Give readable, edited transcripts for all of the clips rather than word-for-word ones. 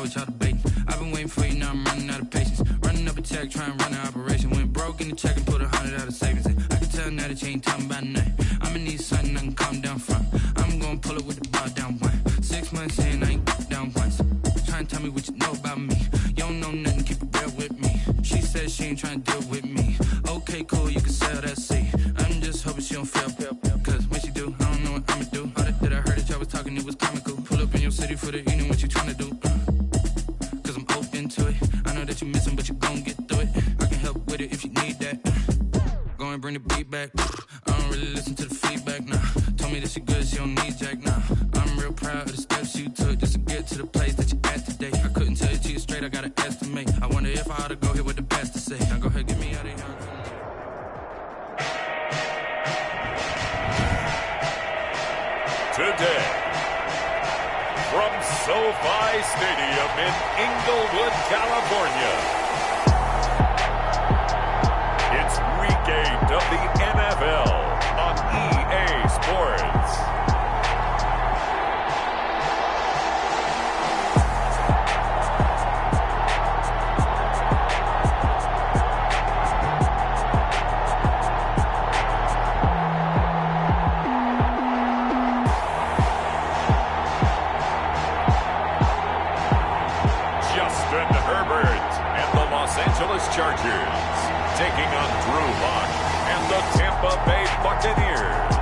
what y'all debating. I've been waiting for you, now I'm running out of patience. Running up a check, trying to run an operation. Went broke in the check and put 100 out of savings in. I can tell now that you ain't talking about nothing. I'ma need something I can calm down from. I'm gonna pull it with the bar down one. 6 months in, I ain't down once. Trying to tell me what you know about me. You don't know nothing, keep it real with me. She said she ain't trying to deal with me. Okay, cool, you can sell that seat. I'm just hoping she don't fail. Cause when she do, I don't know what I'ma do. All that I heard that y'all was talking, it was comical. Pull up in your city for the evening, what you trying to do? Cause I'm open to it. I know that you missing, but you gon' get through it. I can help with it if you need that. Go and bring the beat back. I don't really listen to the feedback, nah. Told me that she good, she don't need jack, nah. I'm real proud of the steps you took just to get to the place that you at today. I couldn't tell you to you straight, I gotta estimate. I wonder if I ought to go here with the best to say. Now go ahead, get me out of here. Today, from SoFi Stadium in Inglewood, California, it's Week 8 of the NFL on EA Sports. Chargers taking on Drew Lock and the Tampa Bay Buccaneers.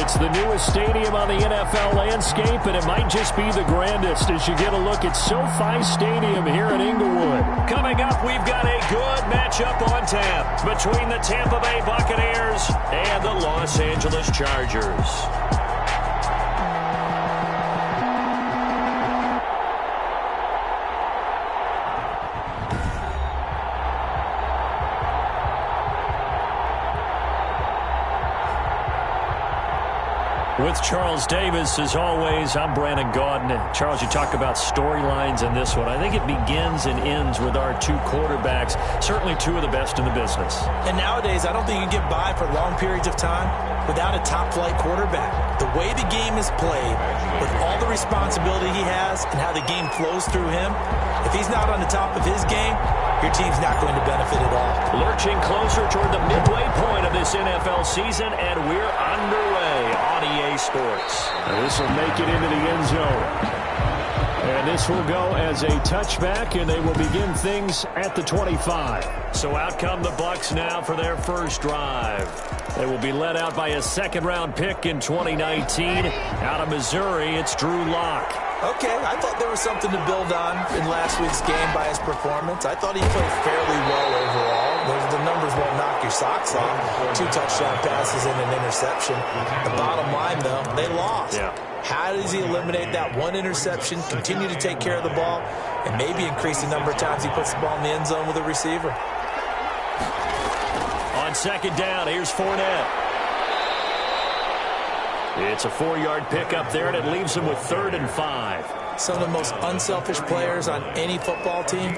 It's the newest stadium on the NFL landscape, and it might just be the grandest as you get a look at SoFi Stadium here in Inglewood. Coming up, we've got a good matchup on tap between the Tampa Bay Buccaneers and the Los Angeles Chargers. With Charles Davis, as always, I'm Brandon Gaudin. Charles, you talk about storylines in this one. I think it begins and ends with our two quarterbacks, certainly two of the best in the business. And nowadays, I don't think you can get by for long periods of time without a top-flight quarterback. The way the game is played, with all the responsibility he has and how the game flows through him, if he's not on the top of his game, your team's not going to benefit at all. Lurching closer toward the midway point of this NFL season, and we're underway on EA Sports. And this will make it into the end zone. And this will go as a touchback, and they will begin things at the 25. So out come the Bucs now for their first drive. They will be led out by a second-round pick in 2019. Out of Missouri, it's Drew Lock. Okay, I thought there was something to build on in last week's game by his performance. I thought he played fairly well overall. The numbers won't knock your socks off. 2 touchdown passes and an interception. The bottom line, though, they lost. Yeah. How does he eliminate that one interception, continue to take care of the ball, and maybe increase the number of times he puts the ball in the end zone with a receiver? On second down, here's Fournette. It's a 4-yard pickup there, and it leaves him with 3rd and 5. Some of the most unselfish players on any football team,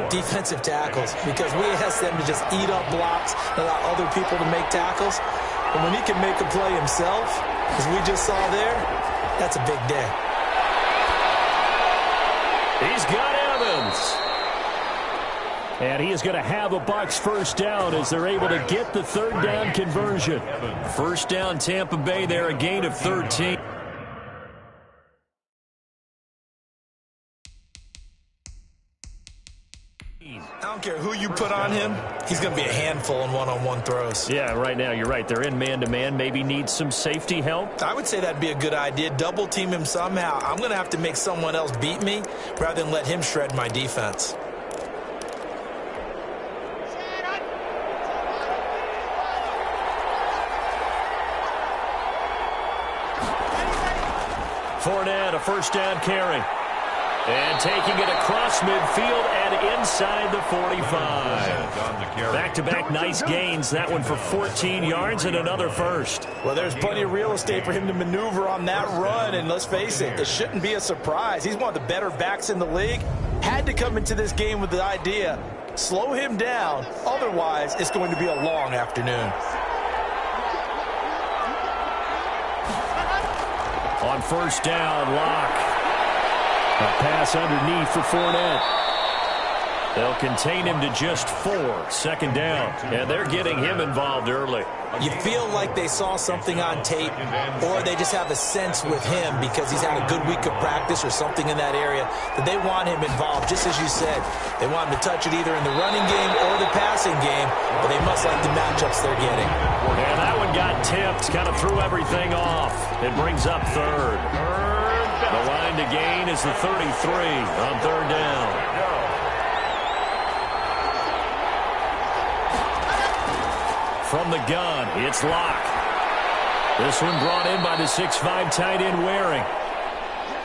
defensive tackles, because we ask them to just eat up blocks and allow other people to make tackles. But when he can make a play himself, as we just saw there, that's a big day. He's got Evans. And he is going to have a Bucs first down as they're able to get the 3rd down conversion. First down, Tampa Bay there, a gain of 13. I don't care who you put on him, he's going to be a handful in one-on-one throws. Yeah, right now, you're right. They're in man-to-man. Maybe needs some safety help. I would say that'd be a good idea. Double team him somehow. I'm going to have to make someone else beat me rather than let him shred my defense. Fournette, a first down carry. And taking it across midfield and inside the 45. Back-to-back nice gains. That one for 14 yards and another first. Well, there's plenty of real estate for him to maneuver on that run. And let's face it, it shouldn't be a surprise. He's one of the better backs in the league. Had to come into this game with the idea, slow him down. Otherwise, it's going to be a long afternoon. On first down, Lock. A pass underneath for Fournette. They'll contain him to just 4. Second down. And they're getting him involved early. You feel like they saw something on tape, or they just have a sense with him because he's had a good week of practice or something in that area that they want him involved. Just as you said, they want him to touch it either in the running game or the passing game, but they must like the matchups they're getting. And that one got tipped, kind of threw everything off. It brings up third. The line to gain is the 33 on third down. From the gun, it's Locke. This one brought in by the 6'5" tight end Waring.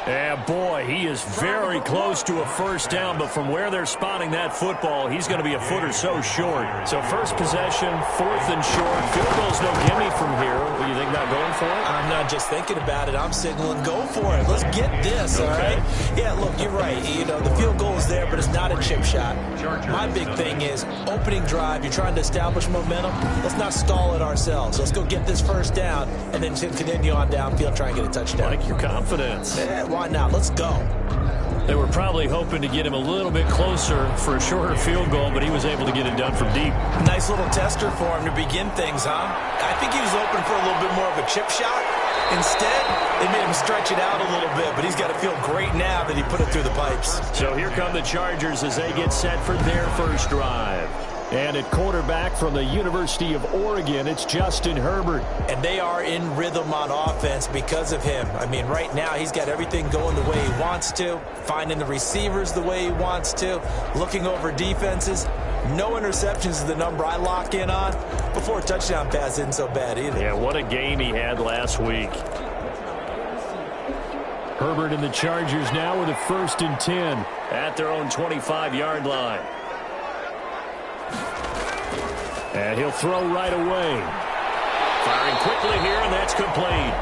And boy, he is very close to a first down, but from where they're spotting that football, he's going to be a foot or so short. So first possession, 4th and short. Field goal's no gimme from here. What do you think about going for it? I'm not just thinking about it. I'm signaling, go for it. Let's get this, all right? Yeah, look, you're right. You know, the field goal is there, but it's not a chip shot. My big thing is opening drive. You're trying to establish momentum. Let's not stall it ourselves. Let's go get this first down and then continue on downfield, try and get a touchdown. Like your confidence. Why not? Let's go. They were probably hoping to get him a little bit closer for a shorter field goal, but he was able to get it done from deep. Nice little tester for him to begin things, huh? I think he was hoping for a little bit more of a chip shot. Instead, they made him stretch it out a little bit, but he's got to feel great now that he put it through the pipes. So here come the Chargers as they get set for their first drive. And at quarterback from the University of Oregon, it's Justin Herbert. And they are in rhythm on offense because of him. I mean, right now, he's got everything going the way he wants to, finding the receivers the way he wants to, looking over defenses. No interceptions is the number I lock in on. Before a touchdown pass isn't so bad either. Yeah, what a game he had last week. Herbert and the Chargers now with a 1st and 10 at their own 25-yard line. And he'll throw right away. Firing quickly here, and that's complete.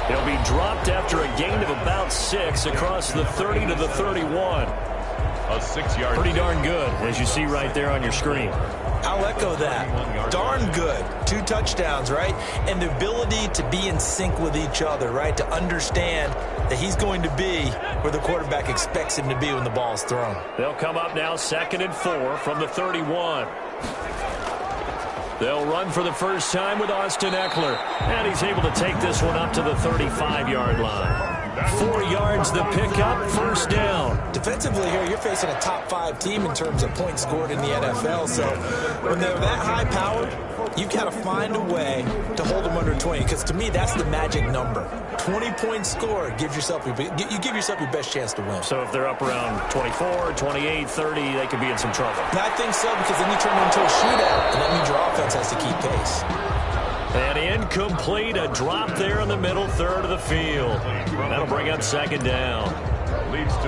He'll be dropped after a gain of about 6 across the 30 to the 31. A 6-yard. Pretty darn good, as you see right there on your screen. I'll echo that. Darn good. 2 touchdowns, right? And the ability to be in sync with each other, right? To understand that he's going to be where the quarterback expects him to be when the ball's thrown. They'll come up now 2nd and 4 from the 31. They'll run for the first time with Austin Eckler. And he's able to take this one up to the 35-yard line. 4 yards the pickup, first down. Defensively here, you're facing a top 5 team in terms of points scored in the NFL. So when they're that high-powered, you've got to find a way to hold them under 20. Because to me, that's the magic number. 20 points scored, you give yourself your best chance to win. So if they're up around 24, 28, 30, they could be in some trouble. I think so, because then you turn it into a shootout, and that means your offense has to keep pace. And incomplete, a drop there in the middle third of the field. That'll bring up 2nd down.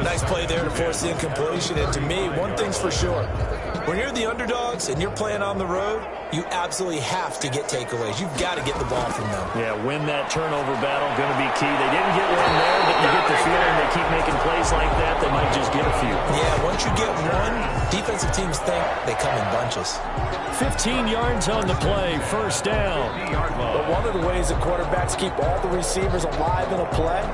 Nice play there to force the incompletion. And to me, one thing's for sure. When you're the underdogs and you're playing on the road, you absolutely have to get takeaways. You've got to get the ball from them. Yeah, win that turnover battle, going to be key. They didn't get one there, but you get the feeling they keep making plays like that, they might just get a few. Yeah, once you get one, defensive teams think they come in bunches. 15 yards on the play, first down. But one of the ways that quarterbacks keep all the receivers alive in a play,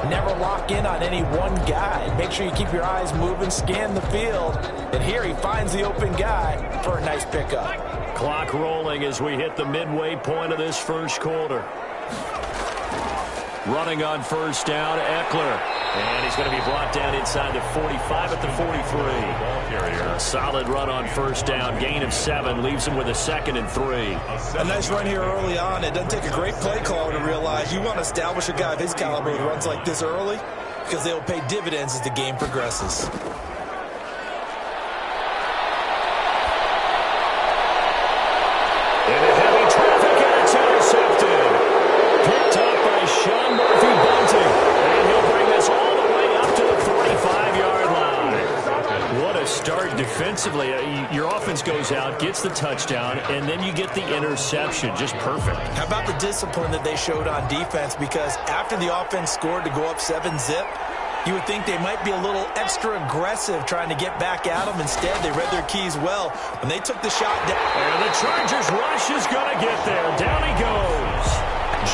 never lock in on any one guy. Make sure you keep your eyes moving, scan the field. And here he finds the open guy for a nice pickup. Clock rolling as we hit the midway point of this first quarter. Running on first down, Eckler. And he's going to be brought down inside the 45 at the 43. A solid run on first down. Gain of 7 leaves him with a 2nd and 3. A nice run here early on. It doesn't take a great play caller to realize you want to establish a guy of his caliber who runs like this early because they will pay dividends as the game progresses. Into heavy traffic, and it's intercepted. Picked up by Sean Murphy-Bunting. And he'll bring this all the way up to the 45-yard line. What a start defensively. Your offense goes out, gets the touchdown, and then you get the interception. Just perfect. How about the discipline that they showed on defense? Because after the offense scored to go up 7-zip, you would think they might be a little extra aggressive trying to get back at them. Instead, they read their keys well when they took the shot down. And the Chargers rush is going to get there. Down he goes.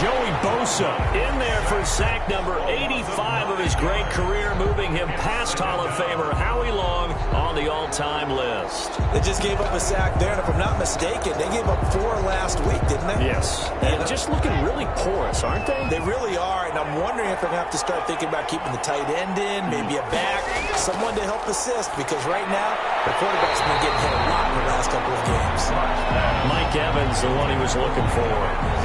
Joey Bosa in there for sack number 85 of his great career, moving him past Hall of Famer Howie Long on the all-time list. They just gave up a sack there, and if I'm not mistaken, they gave up 4 last week, didn't they? Yes. And just looking really porous, aren't they? They really are, and I'm wondering if they're going to have to start thinking about keeping the tight end in, maybe a back, someone to help assist, because right now, the quarterback's been getting hit a lot in the last couple of games. Mike Evans, the one he was looking for,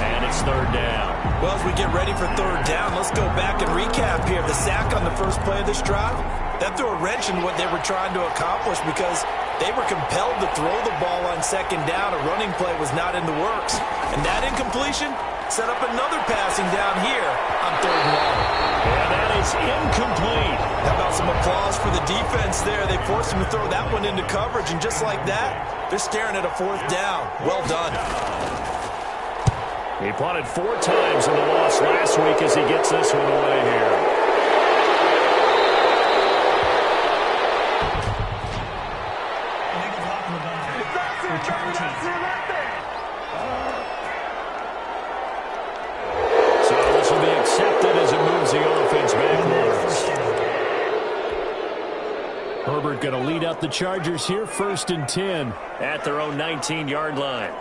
and it's third down. Well, as we get ready for third down, let's go back and recap here. The sack on the first play of this drive, that threw a wrench in what they were trying to accomplish because they were compelled to throw the ball on second down. A running play was not in the works. And that incompletion set up another passing down here on third and long. And that is incomplete. How about some applause for the defense there? They forced him to throw that one into coverage, and just like that, they're staring at a fourth down. Well done. He punted 4 times in the loss last week as he gets this one away here. So this will be accepted as it moves the offense backwards. Herbert going to lead up the Chargers here, 1st and 10 at their own 19-yard line.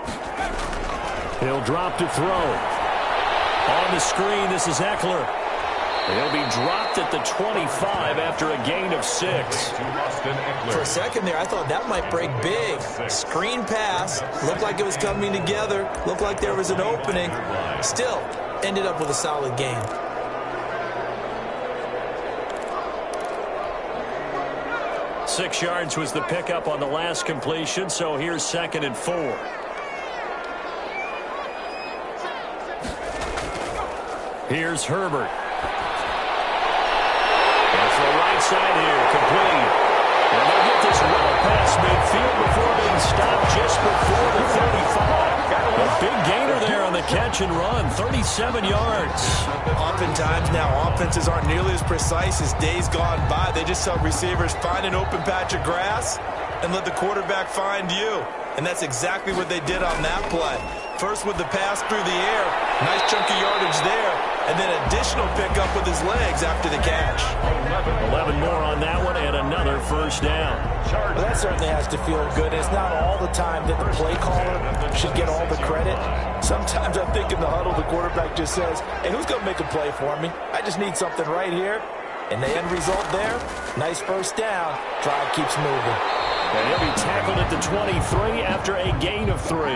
He'll drop to throw. On the screen, this is Eckler. He'll be dropped at the 25 after a gain of 6. For a second there, I thought that might break big. Screen pass. Looked like it was coming together. Looked like there was an opening. Still, ended up with a solid gain. Six yards was the pickup on the last completion, so here's 2nd and 4. Here's Herbert. And for the right side here, complete. And they'll get this well past midfield before being stopped just before the 35. A big gainer there on the catch and run, 37 yards. Oftentimes now, offenses aren't nearly as precise as days gone by. They just tell receivers, find an open patch of grass and let the quarterback find you. And that's exactly what they did on that play. First with the pass through the air, nice chunky yardage there, and then additional pickup with his legs after the catch. 11 more on that one and another first down. Well, that certainly has to feel good. It's not all the time that the play caller should get all the credit. Sometimes I think in the huddle, the quarterback just says, hey, who's going to make a play for me? I just need something right here. And the end result there, nice first down. Drive keeps moving. And he'll be tackled at the 23 after a gain of 3.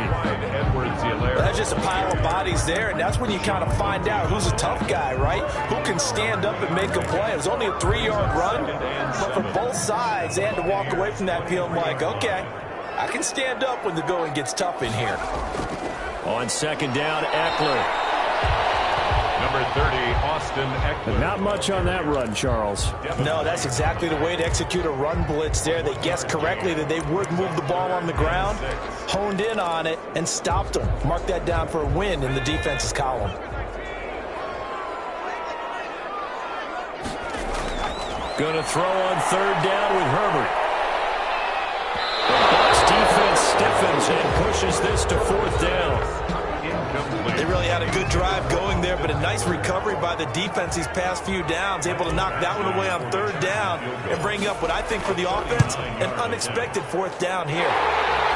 That's just a pile of bodies there, and that's when you kind of find out who's a tough guy, right? Who can stand up and make a play. It was only a 3-yard run, but for both sides, they had to walk away from that feeling like, okay, I can stand up when the going gets tough in here. On 2nd down, Eckler. Number 30, Austin Eckler. Not much on that run, Charles. No, that's exactly the way to execute a run blitz there. They guessed correctly that they would move the ball on the ground, honed in on it, and stopped them. Mark that down for a win in the defense's column. Going to throw on 3rd down with Herbert. The Bucs defense stiffens and pushes this to 4th down. They really had a good drive going there, but a nice recovery by the defense these past few downs, able to knock that one away on 3rd down and bring up what I think for the offense, an unexpected 4th down here.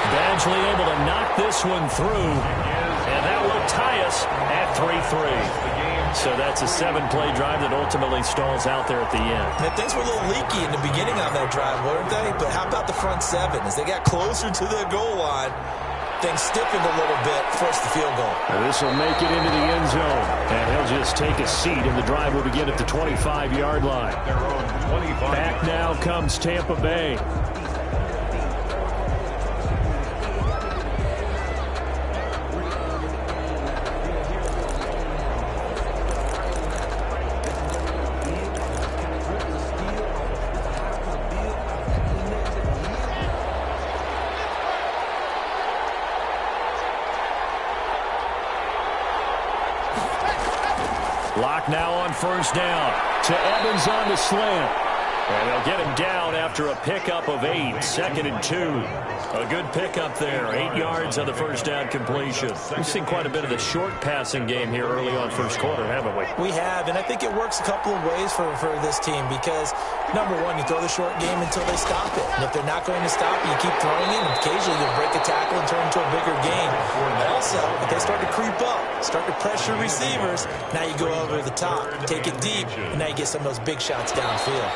Badgley able to knock this one through, and that will tie us at 3-3. So that's a 7-play drive that ultimately stalls out there at the end. Man, things were a little leaky in the beginning on that drive, weren't they? But how about the front 7? As they got closer to the goal line, things stiffened a little bit, forced the field goal. This will make it into the end zone, and he'll just take a seat, and the drive will begin at the 25-yard line. Back now comes Tampa Bay. Lock now on 1st down. To Evans on the slant. And they'll get him down after after a pickup of 8, 2nd and 2. A good pickup there, 8 yards on the first down completion. We've seen quite a bit of the short passing game here early on first quarter, haven't we? We have, and I think it works a couple of ways for this team because, number one, you throw the short game until they stop it. And if they're not going to stop it, you keep throwing it, and occasionally you'll break a tackle and turn into a bigger game. Also, if they start to creep up, start to pressure receivers, now you go over the top, take it deep, and now you get some of those big shots downfield.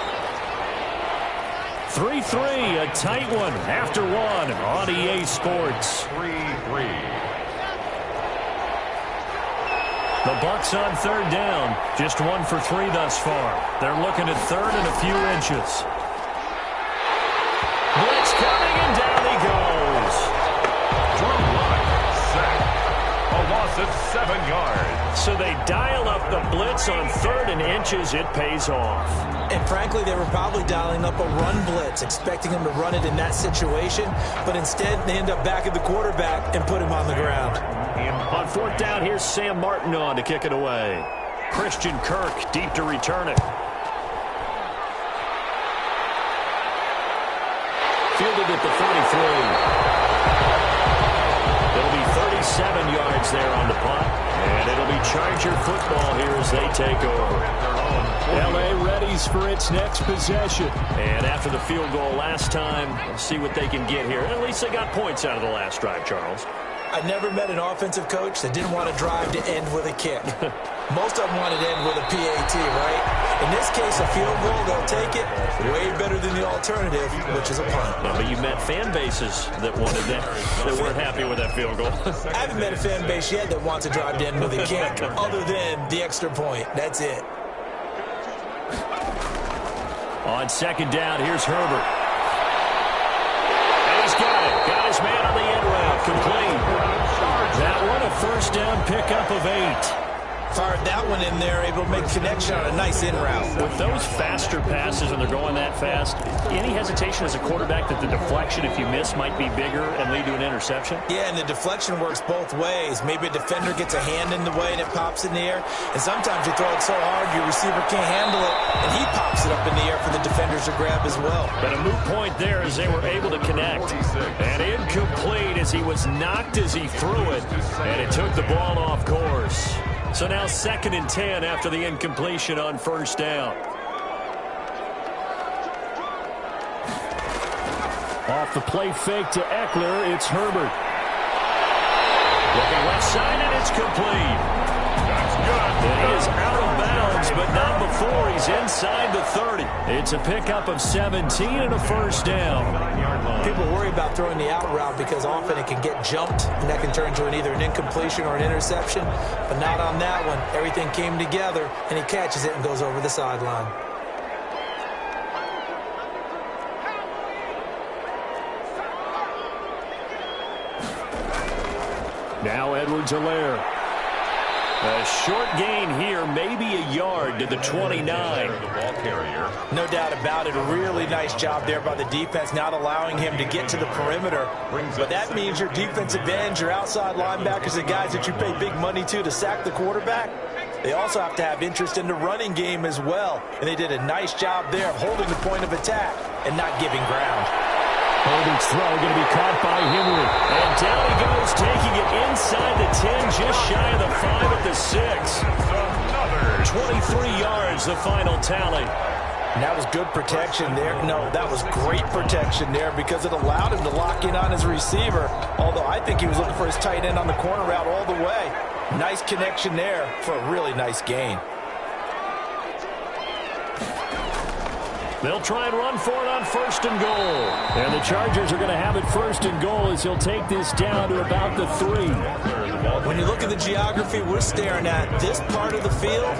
3-3, a tight one after one on EA Sports. 3-3. The Bucs on third down, just 1 for 3 thus far. They're looking at third and a few inches. Blitz coming, and down he goes. Drew Lock, sack. A loss of 7 yards. So they dial up the blitz on third and inches. It pays off. And frankly, they were probably dialing up a run blitz, expecting him to run it in that situation. But instead, they end up backing the quarterback and put him on the ground. On fourth down, here's Sam Martin on to kick it away. Christian Kirk deep to return it. Fielded at the 43. It'll be 37 yards there on the punt. And it'll be Charger football here as they take over. L.A. readies for its next possession. And after the field goal last time, we'll see what they can get here. At least they got points out of the last drive, Charles. I never met an offensive coach that didn't want to drive to end with a kick. Most of them wanted to end with a PAT, right? In this case, a field goal, they'll take it. Way better than the alternative, which is a punt. Yeah, but you met fan bases that wanted that weren't happy with that field goal. I haven't met a fan base yet that wants to drive to end with a kick, other than the extra point. That's it. On second down, here's Herbert. And he's got it. Got his man on the end route. Complete. That one, a first down pickup of 8. Fired that one in there, able to make connection on a nice in route. With those faster passes and they're going that fast, any hesitation as a quarterback that the deflection, if you miss, might be bigger and lead to an interception? Yeah, and the deflection works both ways. Maybe a defender gets a hand in the way and it pops in the air. And sometimes you throw it so hard your receiver can't handle it, and he pops it up in the air for the defenders to grab as well. But a moot point there as they were able to connect. And incomplete as he was knocked as he threw it, and it took the ball off course. So now 2nd and 10 after the incompletion on first down. Off the play fake to Eckler, it's Herbert. Looking left side, and it's complete. That's good. It is out of bounds, but not before he's inside the 30. It's a pickup of 17 and a first down. People worry about throwing the out route because often it can get jumped, and that can turn into either an incompletion or an interception. But not on that one. Everything came together, and he catches it and goes over the sideline. Now Edwards-Helaire. A short gain here, maybe a yard to the 29. No doubt about it. A really nice job there by the defense, not allowing him to get to the perimeter. But that means your defensive ends, your outside linebackers, the guys that you pay big money to sack the quarterback, they also have to have interest in the running game as well. And they did a nice job there of holding the point of attack and not giving ground. Herbert's throw going to be caught by Henry. And down he goes, taking it inside the 10, just shy of the 5 at the 6. 23 yards, the final tally. And that was good protection there. No, that was great protection there because it allowed him to lock in on his receiver. Although I think he was looking for his tight end on the corner route all the way. Nice connection there for a really nice gain. They'll try and run for it on first and goal. And the Chargers are going to have it first and goal as he'll take this down to about the 3. When you look at the geography we're staring at, this part of the field,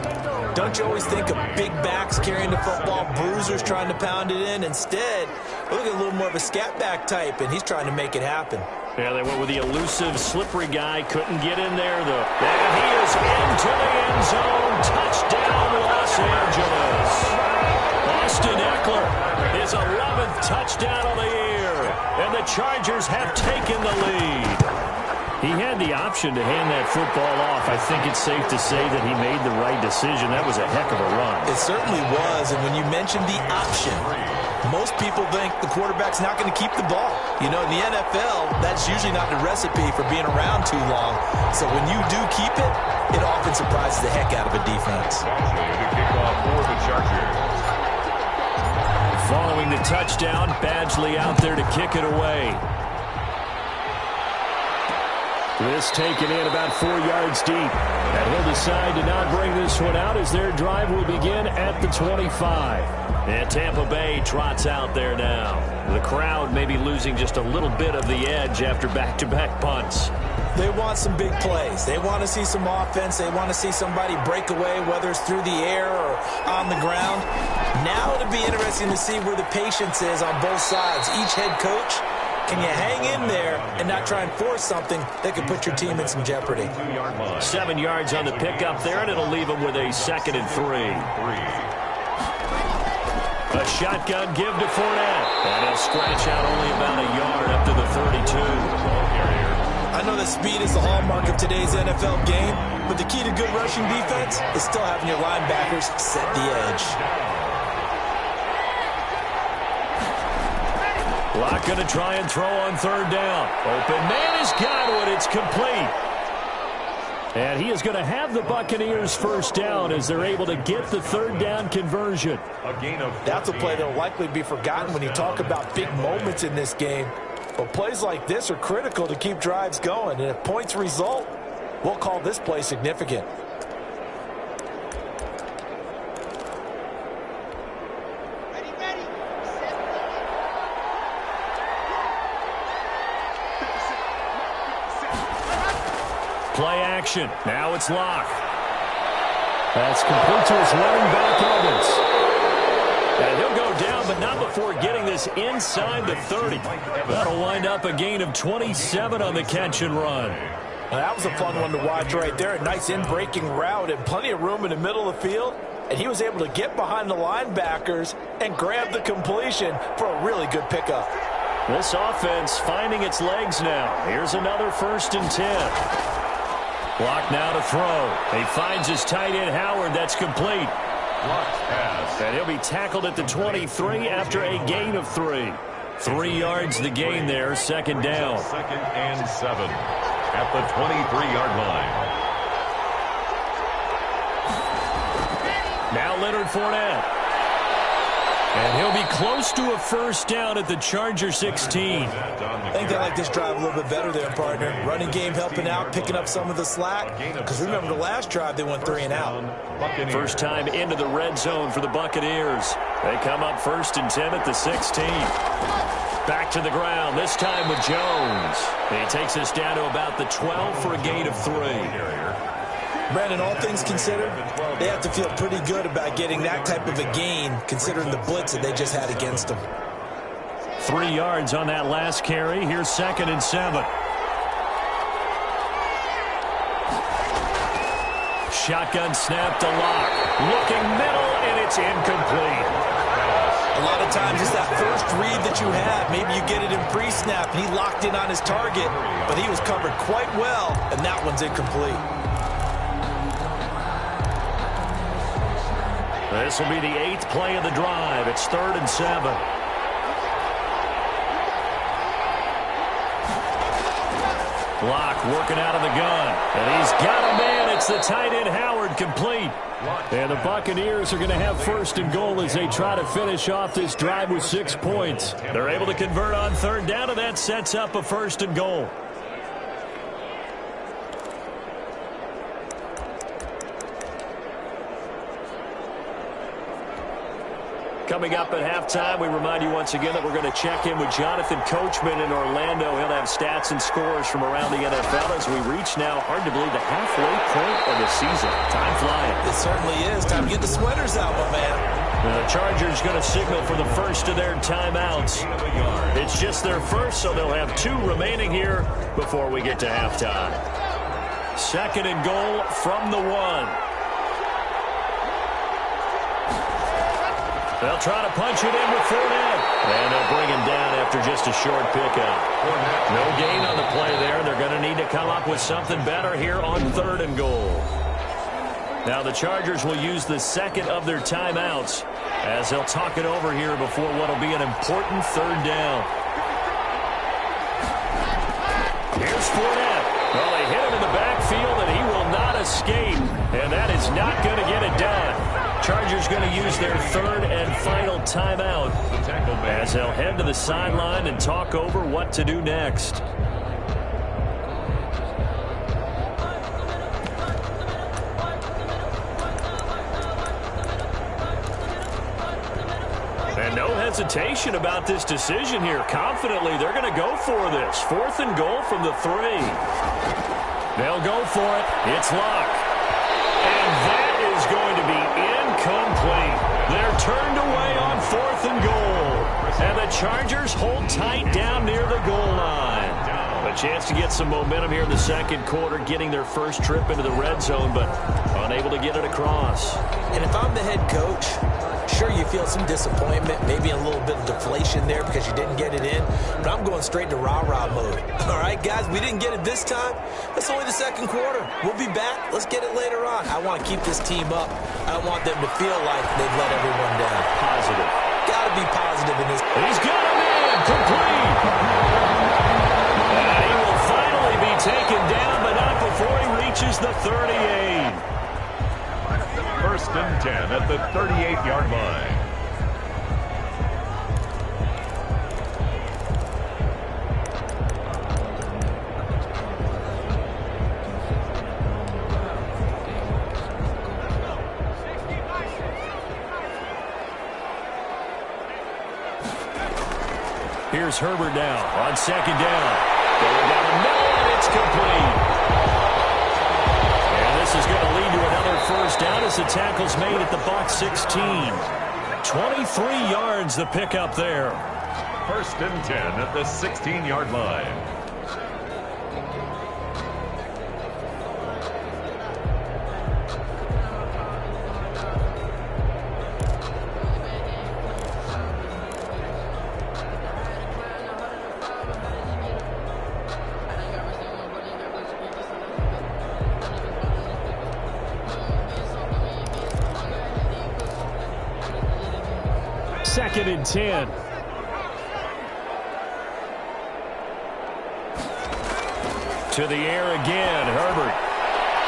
don't you always think of big backs carrying the football, bruisers trying to pound it in? Instead, look at a little more of a scat back type, and he's trying to make it happen. Yeah, they went with the elusive, slippery guy. Couldn't get in there, though. And he is into the end zone. Touchdown, Los Angeles. Austin Eckler, his 11th touchdown of the year. And the Chargers have taken the lead. He had the option to hand that football off. I think it's safe to say that he made the right decision. That was a heck of a run. It certainly was. And when you mentioned the option, Most people think the quarterback's not going to keep the ball. You know, in the NFL, that's usually not the recipe for being around too long. So when you do keep it, it often surprises the heck out of a defense. The kickoff for the Chargers. Following the touchdown, Badgley out there to kick it away. This taken in about 4 yards deep. And he'll decide to not bring this one out as their drive will begin at the 25. And Tampa Bay trots out there now. The crowd may be losing just a little bit of the edge after back-to-back punts. They want some big plays. They want to see some offense. They want to see somebody break away, whether it's through the air or on the ground. Now it'll be interesting to see where the patience is on both sides. Each head coach, can you hang in there and not try and force something that could put your team in some jeopardy? 7 yards on the pickup there, and it'll leave them with a 2nd and 3. A shotgun give to Fournette. And he'll scratch out only about a yard up to the 32. I know that speed is the hallmark of today's NFL game, but the key to good rushing defense is still having your linebackers set the edge. Locke going to try and throw on 3rd down. Open man has got one. It's complete. And he is going to have the Buccaneers 1st down as they're able to get the 3rd down conversion. That's a play that will likely be forgotten when you talk about big moments in this game. But plays like this are critical to keep drives going. And if points result, we'll call this play significant. Play action. Now it's Locke. That's complete to his running back, Evans. And he'll go down, but not before getting this inside the 30. That'll wind up a gain of 27 on the catch and run. Now, that was a fun one to watch right there. A nice in-breaking route and plenty of room in the middle of the field. And he was able to get behind the linebackers and grab the completion for a really good pickup. This offense finding its legs now. Here's another 1st and 10. Block now to throw. He finds his tight end, Howard. That's complete. And he'll be tackled at the 23 after a gain of 3. 3 yards the gain there, 2nd down. 2nd and 7 at the 23-yard line. Now Leonard Fournette. And he'll be close to a 1st down at the Charger 16. I think they like this drive a little bit better there, partner. Running game helping out, picking up some of the slack. Because remember, the last drive they went 3 and out. First time into the red zone for the Buccaneers. They come up 1st and 10 at the 16. Back to the ground, this time with Jones. He takes us down to about the 12 for a gain of 3. Brandon, all things considered, they have to feel pretty good about getting that type of a gain, considering the blitz that they just had against them. 3 yards on that last carry. Here's 2nd and 7. Shotgun snap to Locke. Looking middle, and it's incomplete. A lot of times it's that first read that you have. Maybe you get it in pre-snap, and he locked in on his target, but he was covered quite well, and that one's incomplete. This will be the 8th play of the drive. It's 3rd and 7. Locke working out of the gun. And he's got a man. It's the tight end, Howard, complete. And the Buccaneers are going to have 1st and goal as they try to finish off this drive with 6 points. They're able to convert on 3rd down, and that sets up a 1st and goal. Coming up at halftime, we remind you once again that we're going to check in with Jonathan Coachman in Orlando. He'll have stats and scores from around the NFL as we reach now, hard to believe, the halfway point of the season. Time flying. It certainly is. Time to get the sweaters out, my man. The Chargers going to signal for the first of their timeouts. It's just their first, so they'll have 2 remaining here before we get to halftime. 2nd and goal from the 1. They'll try to punch it in with Fournette. And they'll bring him down after just a short pickup. No gain on the play there. They're going to need to come up with something better here on 3rd and goal. Now the Chargers will use the second of their timeouts as they'll talk it over here before what will be an important third down. Here's Fournette. Well, they hit him in the backfield, and he will not escape. And that is not going to get it done. Chargers going to use their third and final timeout as they'll head to the sideline and talk over what to do next. And no hesitation about this decision here. Confidently, they're going to go for this. 4th and goal from the 3. They'll go for it. It's Luck. And that is going to be incomplete. They're turned away on 4th and goal. And the Chargers hold tight down near the goal line. A chance to get some momentum here in the second quarter, getting their first trip into the red zone, but unable to get it across. And if I'm the head coach, sure, you feel some disappointment, maybe a little bit of deflation there because you didn't get it in, but I'm going straight to rah-rah mode. All right, guys, we didn't get it this time. That's only the second quarter. We'll be back. Let's get it later on. I want to keep this team up. I don't want them to feel like they've let everyone down. Positive. Got to be positive in this. He's got him in. Complete. And he will finally be taken down, but not before he reaches the 38. 1st and 10 at the 38-yard line. Here's Herbert now on 2nd down. Going down the middle, and it's complete. And this is going to lead to another first down as the tackle's made at the Bucs 16. 23 yards the pickup there. 1st and 10 at the 16-yard line. Second and 10. To the air again, Herbert.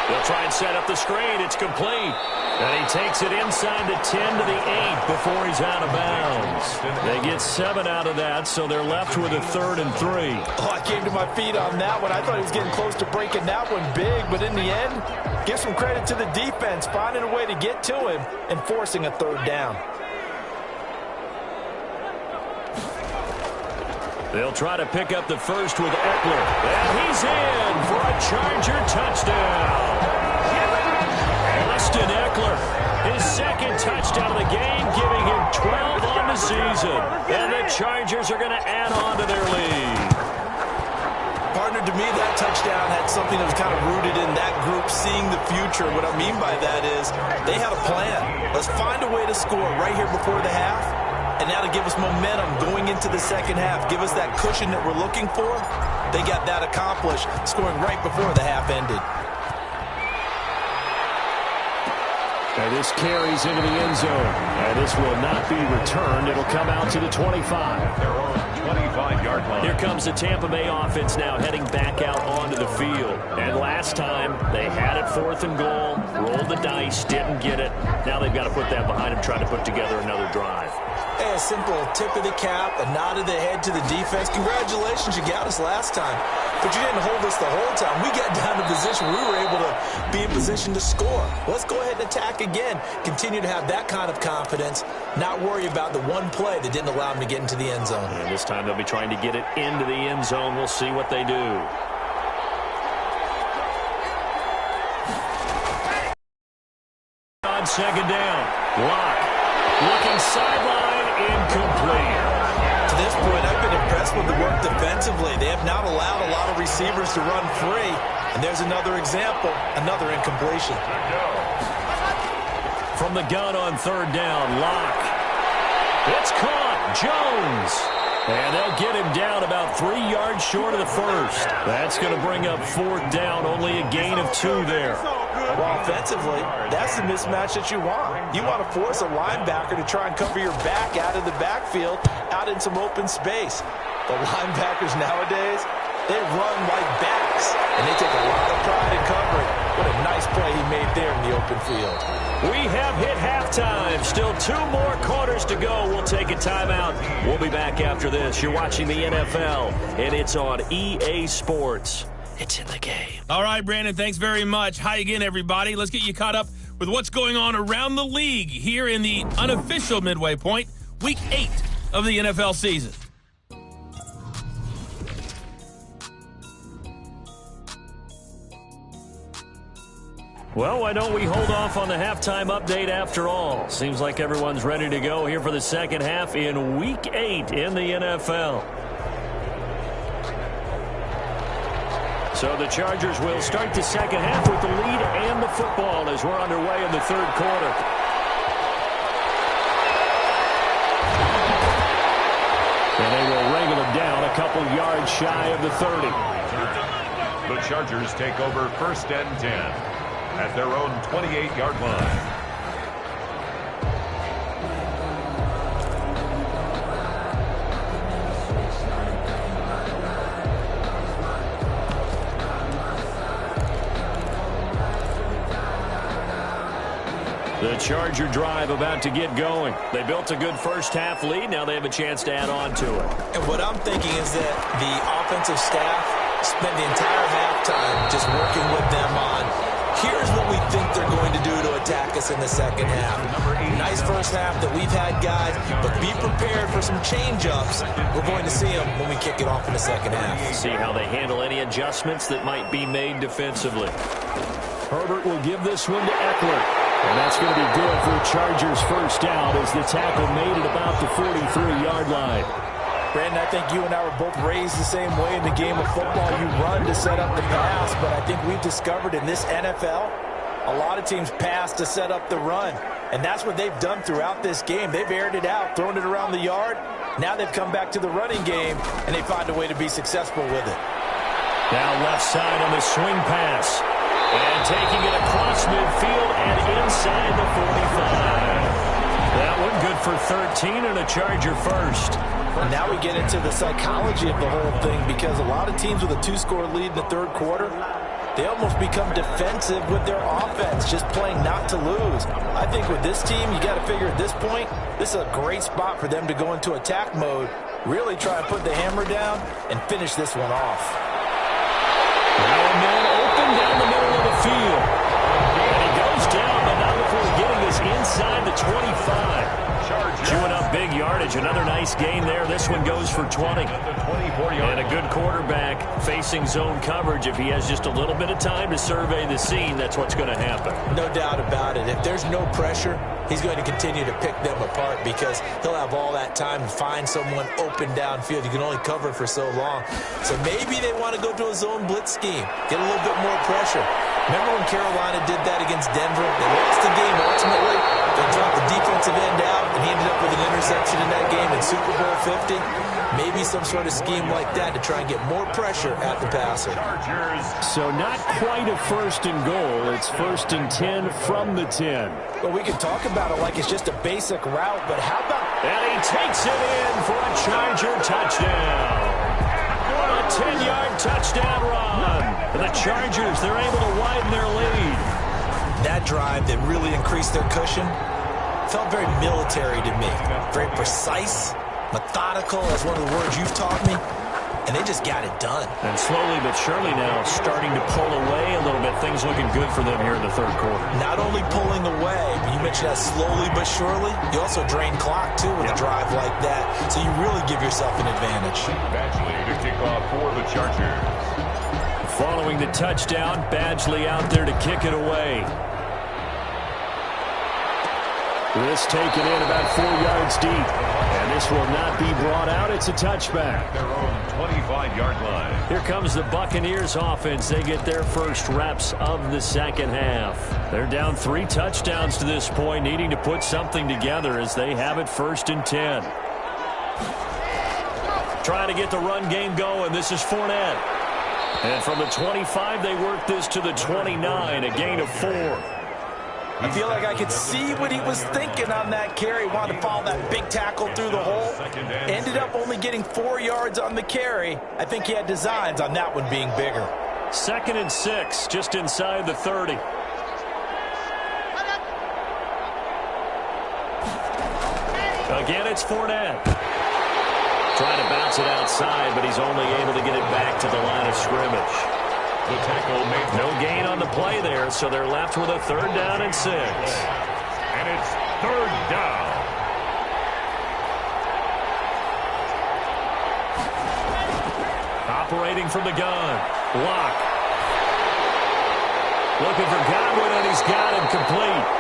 They'll try and set up the screen. It's complete. And he takes it inside the 10 to the 8 before he's out of bounds. They get 7 out of that, so they're left with a 3rd and 3. Oh, I came to my feet on that one. I thought he was getting close to breaking that one big, but in the end, give some credit to the defense, finding a way to get to him and forcing a 3rd down. They'll try to pick up the first with Eckler. And he's in for a Charger touchdown. Austin Eckler, his 2nd touchdown of the game, giving him 12 on the season. And the Chargers are going to add on to their lead. Partner, to me, that touchdown had something that was kind of rooted in that group seeing the future. What I mean by that is they had a plan. Let's find a way to score right here before the half. And now to give us momentum going into the second half, give us that cushion that we're looking for. They got that accomplished, scoring right before the half ended. And this carries into the end zone. And this will not be returned. It'll come out to the 25. They're on 25-yard line. Here comes the Tampa Bay offense now heading back out onto the field. And last time, they had it 4th and goal, rolled the dice, didn't get it. Now they've got to put that behind them, try to put together another drive. Hey, a simple tip of the cap, a nod of the head to the defense. Congratulations, you got us last time. But you didn't hold us the whole time. We got down to position. We were able to be in position to score. Let's go ahead and attack again. Continue to have that kind of confidence. Not worry about the one play that didn't allow them to get into the end zone. And this time they'll be trying to get it into the end zone. We'll see what they do. On 2nd down, Lock looking sideline, incomplete. To this point, I've been impressed with the work defensively. They have not allowed a lot of receivers to run free. And there's another example, another incompletion. From the gun on 3rd down, Lock. It's caught. Jones. And they'll get him down about 3 yards short of the first. That's going to bring up 4th down, only a gain of 2 there. Well, offensively, that's the mismatch that you want. You want to force a linebacker to try and cover your back out of the backfield, out in some open space. The linebackers nowadays, they run like backs, and they take a lot of pride in covering. What a nice play he made there in the open field. We have hit halftime. Still 2 more quarters to go. We'll take a timeout. We'll be back after this. You're watching the NFL, and it's on EA Sports. It's in the game. All right, Brandon, thanks very much. Hi again, everybody. Let's get you caught up with what's going on around the league here in the unofficial midway point, Week 8 of the NFL season. Well, why don't we hold off on the halftime update after all? Seems like everyone's ready to go here for the second half in Week 8 in the NFL. So the Chargers will start the second half with the lead and the football as we're underway in the third quarter. And they will wrangle him down a couple yards shy of the 30. The Chargers take over 1st and 10 at their own 28-yard line. The Charger drive about to get going. They built a good first-half lead. Now they have a chance to add on to it. And what I'm thinking is that the offensive staff spent the entire halftime just working with them on, here's what we think they're going to do to attack us in the second half. Nice first half that we've had, guys, but be prepared for some change-ups. We're going to see them when we kick it off in the second half. See how they handle any adjustments that might be made defensively. Herbert will give this one to Eckler. And that's going to be good for the Chargers' first down as the tackle made it about the 43-yard line. Brandon, I think you and I were both raised the same way in the game of football. You run to set up the pass, but I think we've discovered in this NFL, a lot of teams pass to set up the run. And that's what they've done throughout this game. They've aired it out, thrown it around the yard. Now they've come back to the running game, and they find a way to be successful with it. Now left side on the swing pass. And taking it across midfield and inside the 45. That one good for 13 and a Charger first. And now we get into the psychology of the whole thing, because a lot of teams with a 2-score lead in the third quarter, they almost become defensive with their offense, just playing not to lose. I think with this team, you got to figure at this point, this is a great spot for them to go into attack mode, really try and put the hammer down and finish this one off. Now a man open down the middle of the field. And he goes down, but not before getting this inside the 25. Chewing up big yardage. Another nice gain there. This one goes for 20. And a good quarterback facing zone coverage. If he has just a little bit of time to survey the scene, that's what's going to happen. No doubt about it. If there's no pressure, he's going to continue to pick them apart, because he'll have all that time to find someone open downfield. You can only cover for so long. So maybe they want to go to a zone blitz scheme, get a little bit more pressure. Remember when Carolina did that against Denver? They lost the game ultimately. They dropped the defensive end out, and he ended up with an interception in that game in Super Bowl 50. Maybe some sort of scheme like that to try and get more pressure at the passer. So not quite a 1st and goal. It's 1st and 10 from the 10. Well, we can talk about it like it's just a basic route, but how about... And he takes it in for a Charger touchdown. A 10-yard touchdown run. And the Chargers, they're able to widen their lead. That drive that really increased their cushion felt very military to me. Very precise, methodical, that's one of the words you've taught me. And they just got it done. And slowly but surely now starting to pull away a little bit. Things looking good for them here in the third quarter. Not only pulling away, but you mentioned that slowly but surely, you also drain clock too with a drive like that. So you really give yourself an advantage. Badgley to kick off for the Chargers. Following the touchdown, Badgley out there to kick it away. This taken in about 4 yards deep. And this will not be brought out. It's a touchback. Their own 25-yard line. Here comes the Buccaneers offense. They get their first reps of the second half. They're down 3 touchdowns to this point, needing to put something together as they have it 1st and 10. Trying to get the run game going. This is Fournette. And from the 25, they work this to the 29, a gain of 4. I feel like I could see what he was thinking on that carry. Wanted to follow that big tackle through the hole. Ended up only getting 4 yards on the carry. I think he had designs on that one being bigger. 2nd and 6, just inside the 30. Again, it's Fournette. Trying to bounce it outside, but he's only able to get it back to the line of scrimmage. The tackle made No gain on the play there, so they're left with a 3rd down and 6. And it's 3rd down. Operating from the gun. Block. Looking for Godwin, and he's got him complete.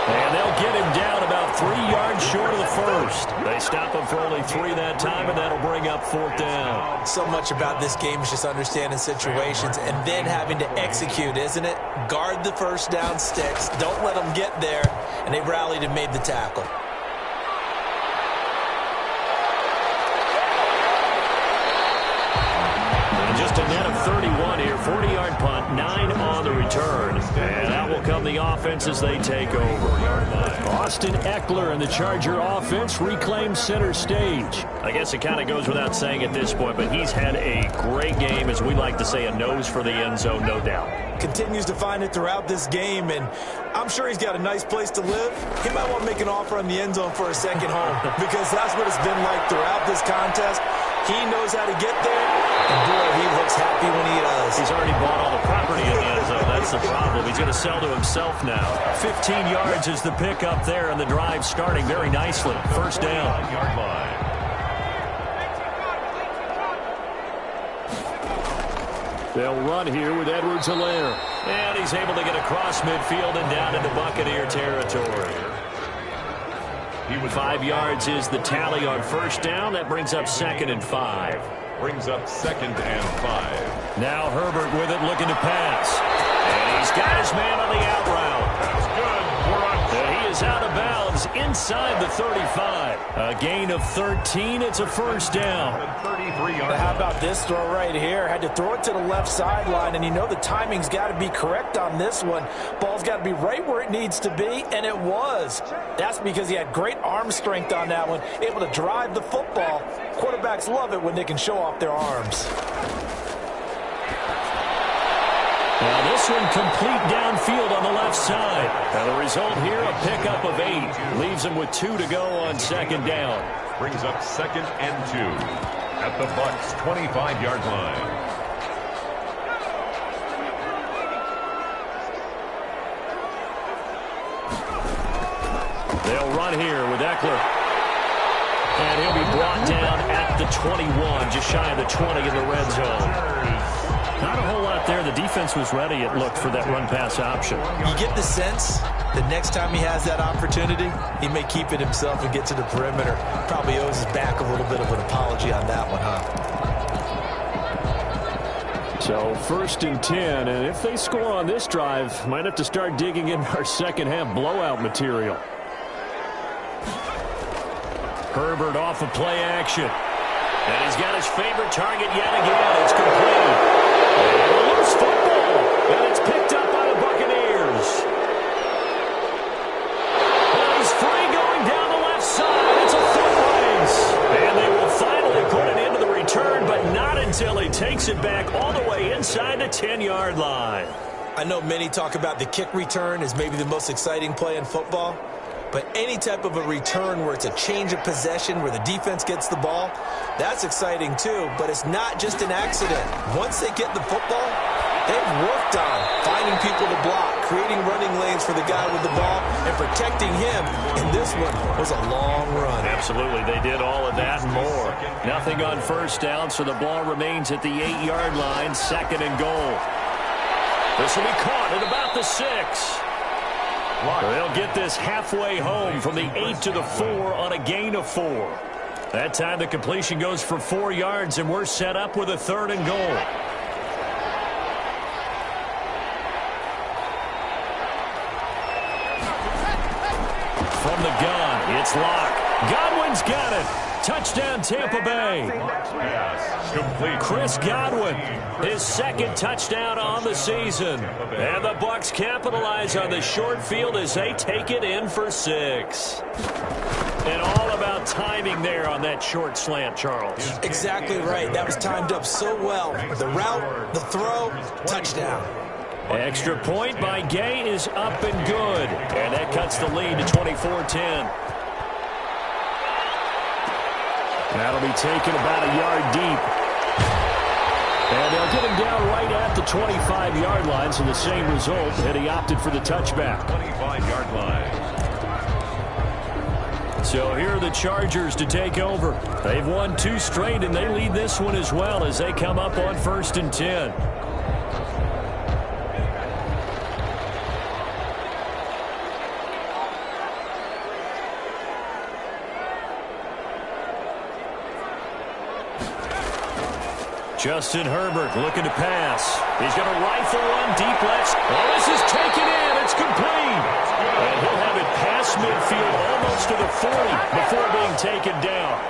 And they'll get him down about 3 yards short of the first. They stop him for only 3 that time, and that'll bring up 4th down. So much about this game is just understanding situations and then having to execute, isn't it? Guard the first down sticks. Don't let them get there. And they rallied and made the tackle. And just a net of 31 here. 40-yard punt, 9 on the return. And out will come the offense as they take over. Austin Eckler and the Charger offense reclaim center stage. I guess it kind of goes without saying at this point, but he's had a great game, as we like to say, a nose for the end zone, no doubt. Continues to find it throughout this game, and I'm sure he's got a nice place to live. He might want to make an offer on the end zone for a second home, because that's what it's been like throughout this contest. He knows how to get there, and boy, he looks happy when he does. He's already bought all the property in the end zone. That's the problem. He's going to sell to himself now. 15 yards is the pickup there, and the drive starting very nicely. 1st down. Yard line. They'll run here with Edwards-Helaire. And he's able to get across midfield and down into Buccaneer territory. 5 yards is the tally on 1st down. That brings up 2nd and 5. Brings up 2nd and 5. Now Herbert with it, looking to pass. And he's got his man on the out route. That's good. He is out of bounds inside the 35. A gain of 13. It's a 1st down. 33-yard. How about this throw right here? Had to throw it to the left sideline, and you know the timing's got to be correct on this one. Ball's got to be right where it needs to be, and it was. That's because he had great arm strength on that one, able to drive the football. Quarterbacks love it when they can show off their arms. Now this one complete downfield on the left side. Now the result here, a pickup of 8. Leaves him with 2 to go on 2nd down. Brings up 2nd and 2 at the Bucs 25-yard line. They'll run here with Eckler. And he'll be brought down at the 21, just shy of the 20 in the red zone. Not a whole lot there. The defense was ready, it looked, for that run-pass option. You get the sense the next time he has that opportunity, he may keep it himself and get to the perimeter. Probably owes his back a little bit of an apology on that one, huh? So 1st and 10, and if they score on this drive, might have to start digging in our second-half blowout material. Herbert off of play action. And he's got his favorite target yet again. It's complete. And a loose football. And it's picked up by the Buccaneers. And he's free going down the left side. It's a foot race. And they will finally put it into the return, but not until he takes it back all the way inside the 10-yard line. I know many talk about the kick return as maybe the most exciting play in football. But any type of a return where it's a change of possession, where the defense gets the ball, that's exciting too. But it's not just an accident. Once they get the football, they've worked on finding people to block, creating running lanes for the guy with the ball, and protecting him. And this one was a long run. Absolutely. They did all of that and more. Nothing on 1st down, so the ball remains at the 8-yard line, 2nd and goal. This will be caught at about the 6. They'll get this halfway home from the 8 to the 4 on a gain of 4. That time the completion goes for 4 yards, and we're set up with a 3rd and goal. From the gun, it's Locke. Godwin's got it. Touchdown, Tampa Bay. Chris Godwin, his second touchdown on the season. And the Bucs capitalize on the short field as they take it in for 6. And all about timing there on that short slant, Charles. Exactly right. That was timed up so well. The route, the throw, touchdown. Extra point by Gay is up and good. And that cuts the lead to 24-10. That'll be taken about a yard deep. And they'll get him down right at the 25-yard line, so the same result, and he opted for the touchback. 25-yard line. So here are the Chargers to take over. They've won 2 straight, and they lead this one as well as they come up on 1st and 10. Justin Herbert looking to pass. He's going to rifle one deep left. Oh, this is taken in. It's complete. And he'll have it past midfield almost to the 40 before being taken down.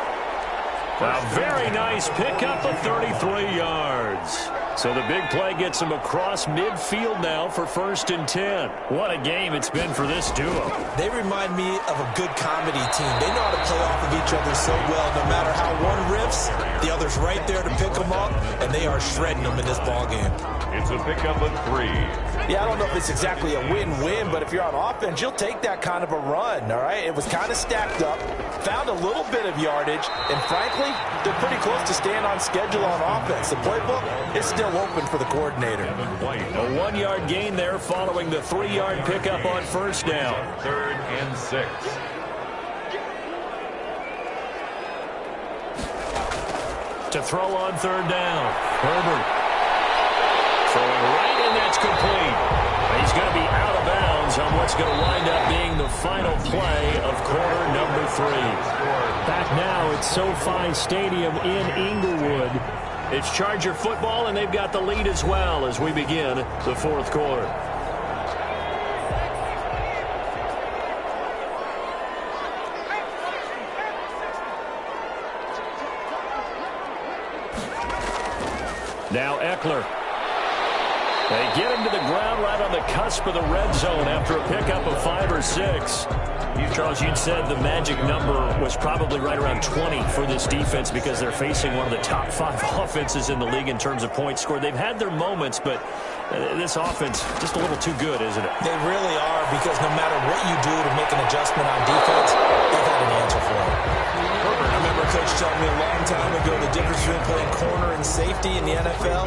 A very nice pickup of 33 yards. So the big play gets him across midfield now for 1st and 10. What a game it's been for this duo. They remind me of a good comedy team. They know how to play off of each other so well. No matter how one riffs, the other's right there to pick them up, and they are shredding them in this ballgame. It's a pickup of 3. Yeah, I don't know if it's exactly a win-win, but if you're on offense, you'll take that kind of a run, all right? It was kind of stacked up, found a little bit of yardage, and frankly, they're pretty close to staying on schedule on offense. The playbook is still open for the coordinator. A 1-yard gain there following the 3-yard pickup on 1st down. 3rd and 6. To throw on 3rd down. Herbert throwing right, and that's complete. He's going to be out of bounds on what's going to wind up being the final play of quarter number 3. Back now at SoFi Stadium in Inglewood. It's Charger football, and they've got the lead as well as we begin the 4th quarter. Now Eckler. They get him to the ground right on the cusp of the red zone after a pickup of 5 or 6. Charles, you'd said the magic number was probably right around 20 for this defense because they're facing one of the top 5 offenses in the league in terms of points scored. They've had their moments, but this offense just a little too good, isn't it? They really are, because no matter what you do to make an adjustment on defense, they've got an answer for it. I remember Coach telling me a long time ago the difference between playing corner and safety in the NFL.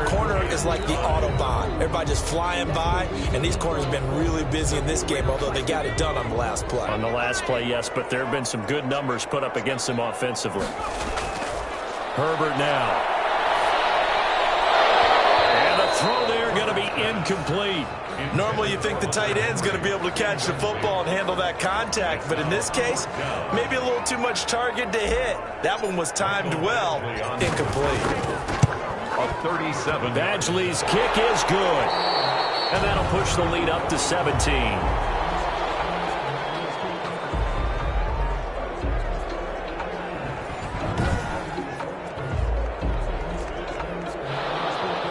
Corner is like the Autobahn. Everybody just flying by, and these corners have been really busy in this game, although they got it done on the last play. On the last play, yes, but there have been some good numbers put up against them offensively. Herbert now. And the throw there going to be incomplete. Normally you think the tight end's going to be able to catch the football and handle that contact, but in this case, maybe a little too much target to hit. That one was timed well. Incomplete. A 37. Badgley's kick is good. And that'll push the lead up to 17.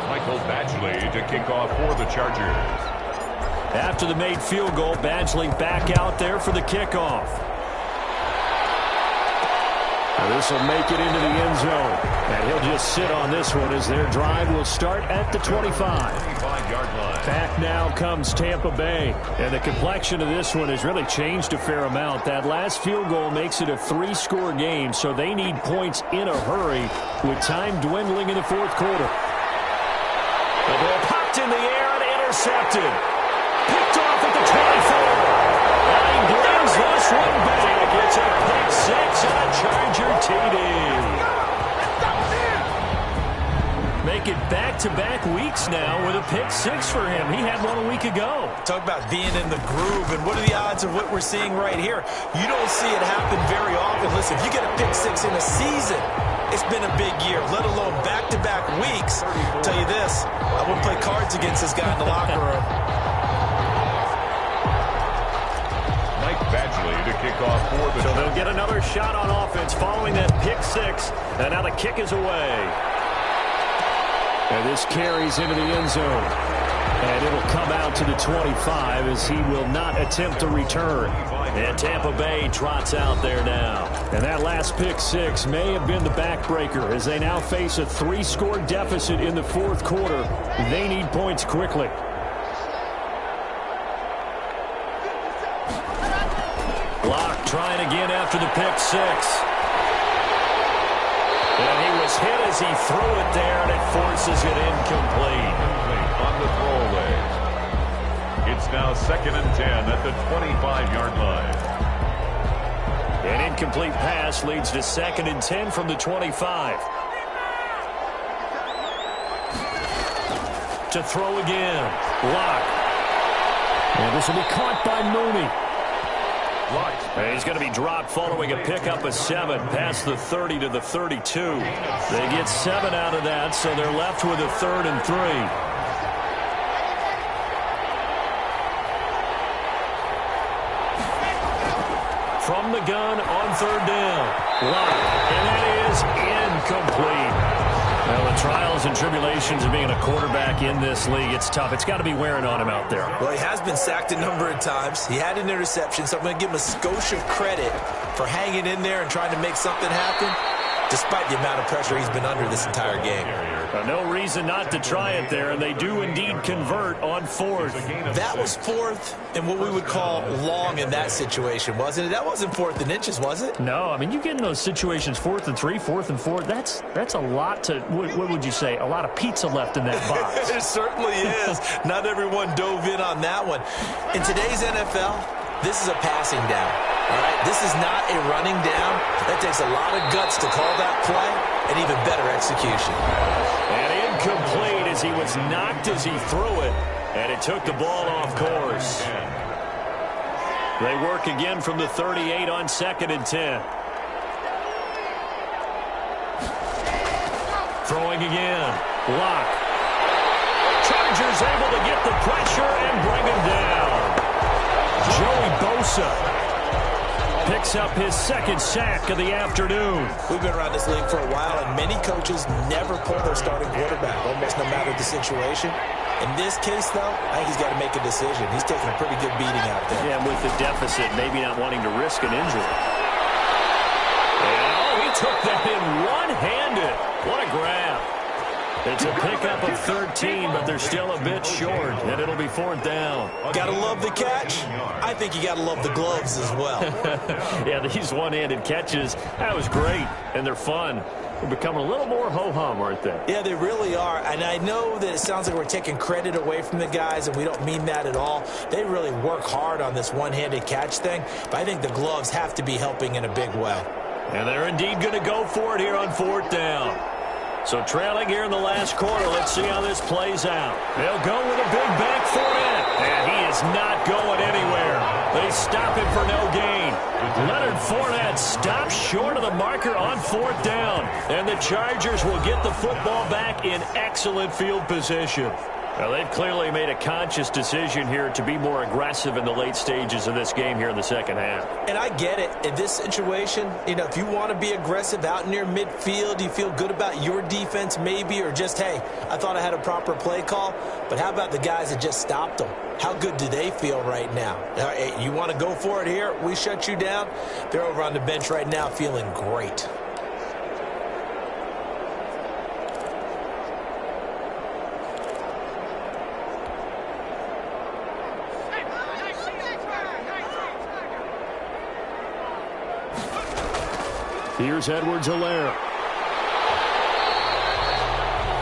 Michael Badgley to kick off for the Chargers. After the made field goal, Badgley back out there for the kickoff. Now this will make it into the end zone. And he'll just sit on this one as their drive will start at the 25. 25-yard line. Back now comes Tampa Bay. And the complexion of this one has really changed a fair amount. That last field goal makes it a 3-score game, so they need points in a hurry with time dwindling in the 4th quarter. The ball popped in the air and intercepted. Picked off at the 24. And he brings this one back. It's a pick 6 and a Charger TD. Make it back-to-back weeks now with a pick 6 for him. He had one a week ago. Talk about being in the groove, and what are the odds of what we're seeing right here? You don't see it happen very often. Listen, if you get a pick 6 in a season, it's been a big year, let alone back-to-back weeks. I'll tell you this, I wouldn't play cards against this guy in the locker room. Badgley to kick off for the... So they'll get another shot on offense following that pick six. And now the kick is away. And this carries into the end zone. And it'll come out to the 25 as he will not attempt to return. And Tampa Bay trots out there now. And that last pick six may have been the backbreaker as they now face a 3-score deficit in the fourth quarter. They need points quickly. Block trying again after the pick six. And he was hit as he threw it there, and it forces it incomplete. On the throwaway. It's now 2nd and 10 at the 25-yard line. An incomplete pass leads to 2nd and 10 from the 25. To throw again. Block. And this will be caught by Mooney. And he's going to be dropped following a pickup of 7 past the 30 to the 32. They get 7 out of that, so they're left with a 3rd and 3. From the gun on 3rd down. Block. And that is incomplete. Well, the trials and tribulations of being a quarterback in this league, it's tough. It's got to be wearing on him out there. Well, he has been sacked a number of times. He had an interception, so I'm going to give him a skosh of credit for hanging in there and trying to make something happen, despite the amount of pressure he's been under this entire game. No reason not to try it there, and they do indeed convert on 4th. That was 4th and what we would call long in that situation, wasn't it? That wasn't 4th and inches, was it? No, I mean, you get in those situations 4th and 3, 4th and 4. That's a lot to, what would you say, a lot of pizza left in that box. It certainly is. Not everyone dove in on that one. In today's NFL, this is a passing down. All right, this is not a running down. That takes a lot of guts to call that play and even better execution. And incomplete as he was knocked as he threw it, and it took the ball off course. They work again from the 38 on 2nd and 10. Throwing again. Block. Chargers able to get the pressure and bring him down. Joey Bosa picks up his 2nd sack of the afternoon. We've been around this league for a while, and many coaches never pull their starting quarterback, almost no matter the situation. In this case, though, I think he's got to make a decision. He's taking a pretty good beating out there. Yeah, with the deficit, maybe not wanting to risk an injury. And, he took that in one-handed. What a grab. It's a pickup of 13, but they're still a bit short, and it'll be 4th down. Gotta love the catch. I think you gotta love the gloves as well. Yeah, these one-handed catches, that was great, and they're fun. They're becoming a little more ho-hum, aren't they? Yeah, they really are, and I know that it sounds like we're taking credit away from the guys, and we don't mean that at all. They really work hard on this one-handed catch thing, but I think the gloves have to be helping in a big way. And they're indeed going to go for it here on 4th down. So trailing here in the last quarter, let's see how this plays out. They'll go with a big back foot in, and he is not going anywhere. They stop him for no gain. Leonard Fournette stops short of the marker on 4th down, and the Chargers will get the football back in excellent field position. Well, they've clearly made a conscious decision here to be more aggressive in the late stages of this game here in the second half. And I get it. In this situation, if you want to be aggressive out near midfield, you feel good about your defense maybe, or just, hey, I thought I had a proper play call. But how about the guys that just stopped them? How good do they feel right now? You want to go for it here? We shut you down. They're over on the bench right now feeling great. Here's Edwards-Helaire.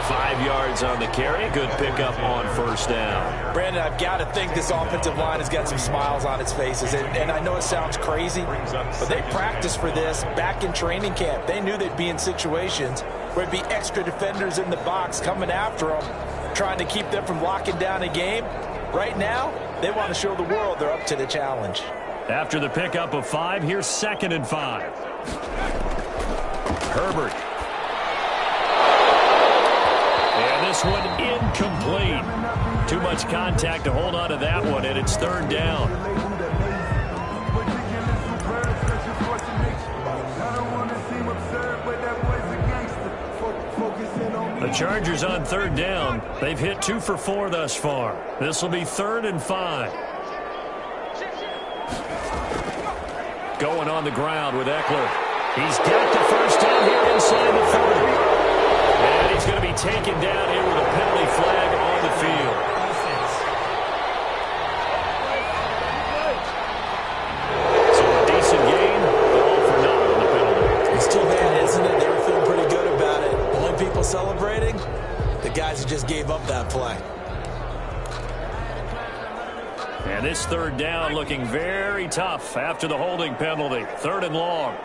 5 yards on the carry. Good pickup on 1st down. Brandon, I've got to think this offensive line has got some smiles on its faces. And I know it sounds crazy, but they practiced for this back in training camp. They knew they'd be in situations where there'd be extra defenders in the box coming after them, trying to keep them from locking down a game. Right now, they want to show the world they're up to the challenge. After the pickup of 5, here's 2nd and 5. Herbert. And this one incomplete. Too much contact to hold on to that one, and it's 3rd down. Chargers on third down. They've hit 2 for 4 thus far. This will be 3rd and 5. Going on the ground with Eckler. He's got the first down here inside the 30. And he's going to be taken down here with a penalty flag on the field. So a decent gain, but all for naught on the penalty. It's too bad, isn't it? They were feeling pretty good about it. Only people celebrating, the guys who just gave up that play. And this third down looking very tough after the holding penalty. 3rd and long.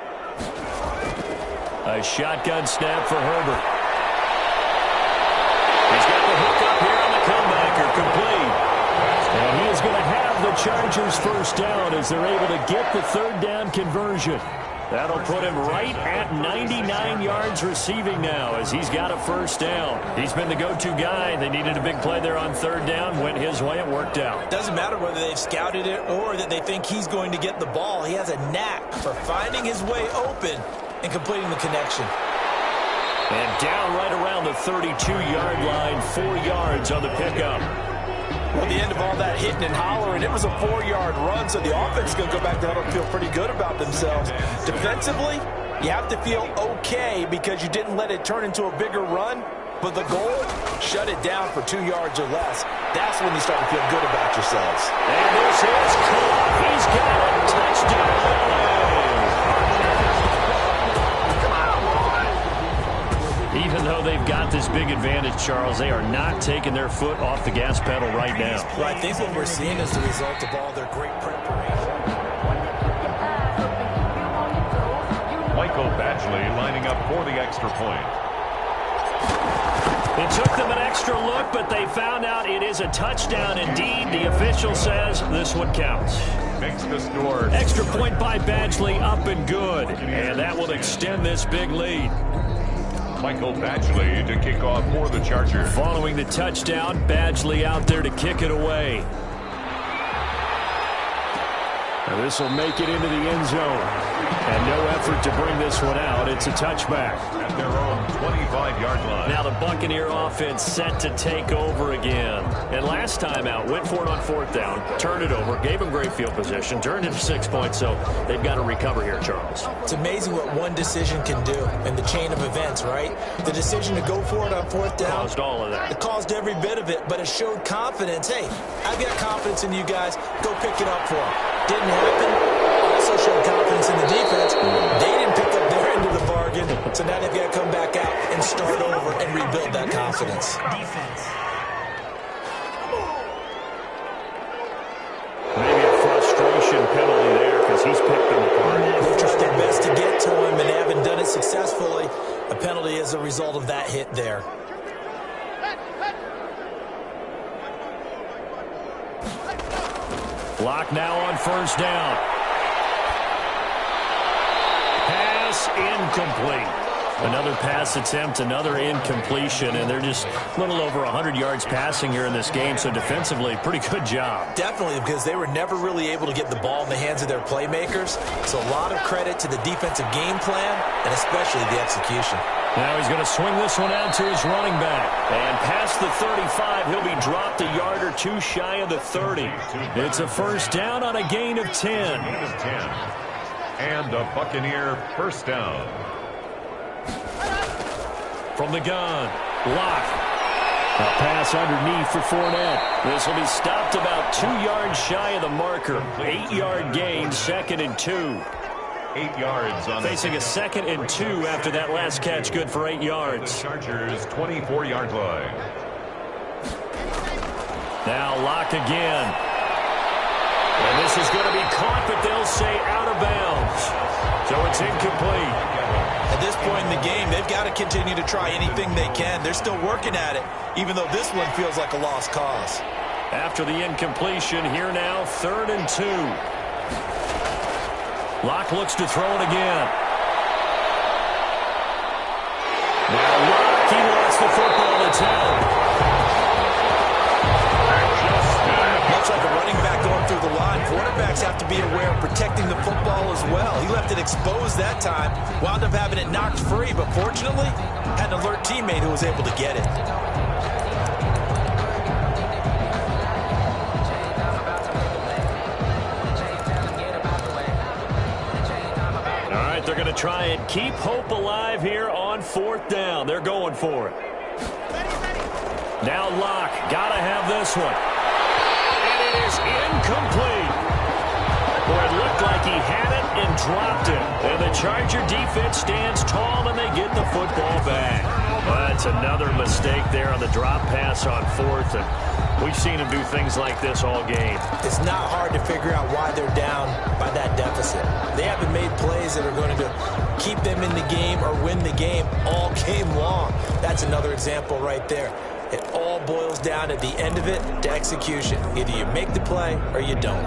A shotgun snap for Herbert. He's got the hook up here on the comebacker, complete. And he is going to have the Chargers first down as they're able to get the 3rd down conversion. That'll put him right at 99 yards receiving now as he's got a first down. He's been the go-to guy. They needed a big play there on 3rd down. Went his way. It worked out. Doesn't matter whether they've scouted it or that they think he's going to get the ball. He has a knack for finding his way open and completing the connection. And down right around the 32-yard line, 4 yards on the pickup. Well, the end of all that hitting and hollering, it was a 4-yard run, so the offense is going to go back there and feel pretty good about themselves. Defensively, you have to feel okay because you didn't let it turn into a bigger run, but the goal, shut it down for 2 yards or less. That's when you start to feel good about yourselves. And this is caught. He's got a touchdown. Even though they've got this big advantage, Charles, they are not taking their foot off the gas pedal right now. Well, I think what we're seeing is the result of all their great preparation. Michael Badgley lining up for the extra point. It took them an extra look, but they found out it is a touchdown indeed. The official says this one counts. Makes the score. Extra point by Badgley, up and good. And that will extend this big lead. Michael Badgley to kick off for the Chargers. Following the touchdown, Badgley out there to kick it away. Now this will make it into the end zone. And no effort to bring this one out. It's a touchback. At their own 25-yard line. Now the Buccaneer offense set to take over again. And last time out, went for it on 4th down, turned it over, gave them great field position, turned it to 6 points, so they've got to recover here, Charles. It's amazing what one decision can do in the chain of events, right? The decision to go for it on 4th down. Caused all of that. It caused every bit of it, but it showed confidence. Hey, I've got confidence in you guys. Go pick it up for them. Didn't happen. Also showed confidence in the defense. They didn't pick up their end of the bargain, so now they've got to come back out and start over and rebuild that confidence. Maybe a frustration penalty there because he's picked them apart. They've tried their best to get to him and haven't done it successfully. A penalty is a result of that hit there. Block now on 1st down. Pass incomplete. Another pass attempt, another incompletion, and they're just a little over 100 yards passing here in this game, so defensively, pretty good job. Definitely, because they were never really able to get the ball in the hands of their playmakers, so a lot of credit to the defensive game plan, and especially the execution. Now he's going to swing this one out to his running back. And past the 35, he'll be dropped a yard or two shy of the 30. It's a first down on a gain of 10. And a Buccaneer first down. From the gun, Locke. A pass underneath for Fournette. This will be stopped about 2 yards shy of the marker. 8-yard gain, 2nd and 2. 8 yards on facing a 2nd and 2 after that last catch, good for 8 yards. The Chargers 24-yard line. Now Locke again. And this is going to be caught, but they'll say out of bounds. So it's incomplete. At this point in the game, they've got to continue to try anything they can. They're still working at it, even though this one feels like a lost cause. After the incompletion, here now, 3rd and 2. Locke looks to throw it again. Now Locke, he wants the football to 10. Much like a running back going through the line. Quarterbacks have to be aware of protecting the football as well. He left it exposed that time, wound up having it knocked free, but fortunately, had an alert teammate who was able to get it. All right, they're going to try and keep hope alive here on 4th down. They're going for it. Now Locke, got to have this one. And it is incomplete. Boy, it looked like he had it and dropped it. And the Charger defense stands tall and they get the football back. That's another mistake there on the drop pass on 4th. And we've seen him do things like this all game. It's not hard to figure out why they're down by that deficit. They haven't made plays that are going to keep them in the game or win the game all game long. That's another example right there. It all boils down at the end of it to execution. Either you make the play or you don't.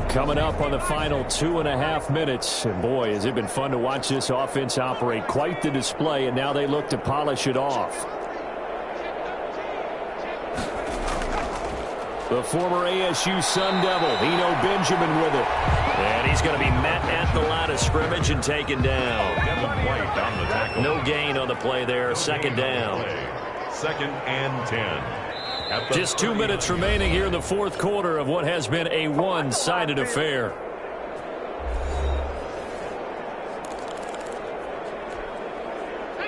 Coming up on the final 2.5 minutes. And boy, has it been fun to watch this offense operate. Quite the display, and now they look to polish it off. The former ASU Sun Devil, Eno Benjamin with it. And he's going to be met at the line of scrimmage and taken down. No gain on the play there. 2nd down. 2nd and 10. Just 2 minutes remaining here in the 4th quarter of what has been a one-sided affair.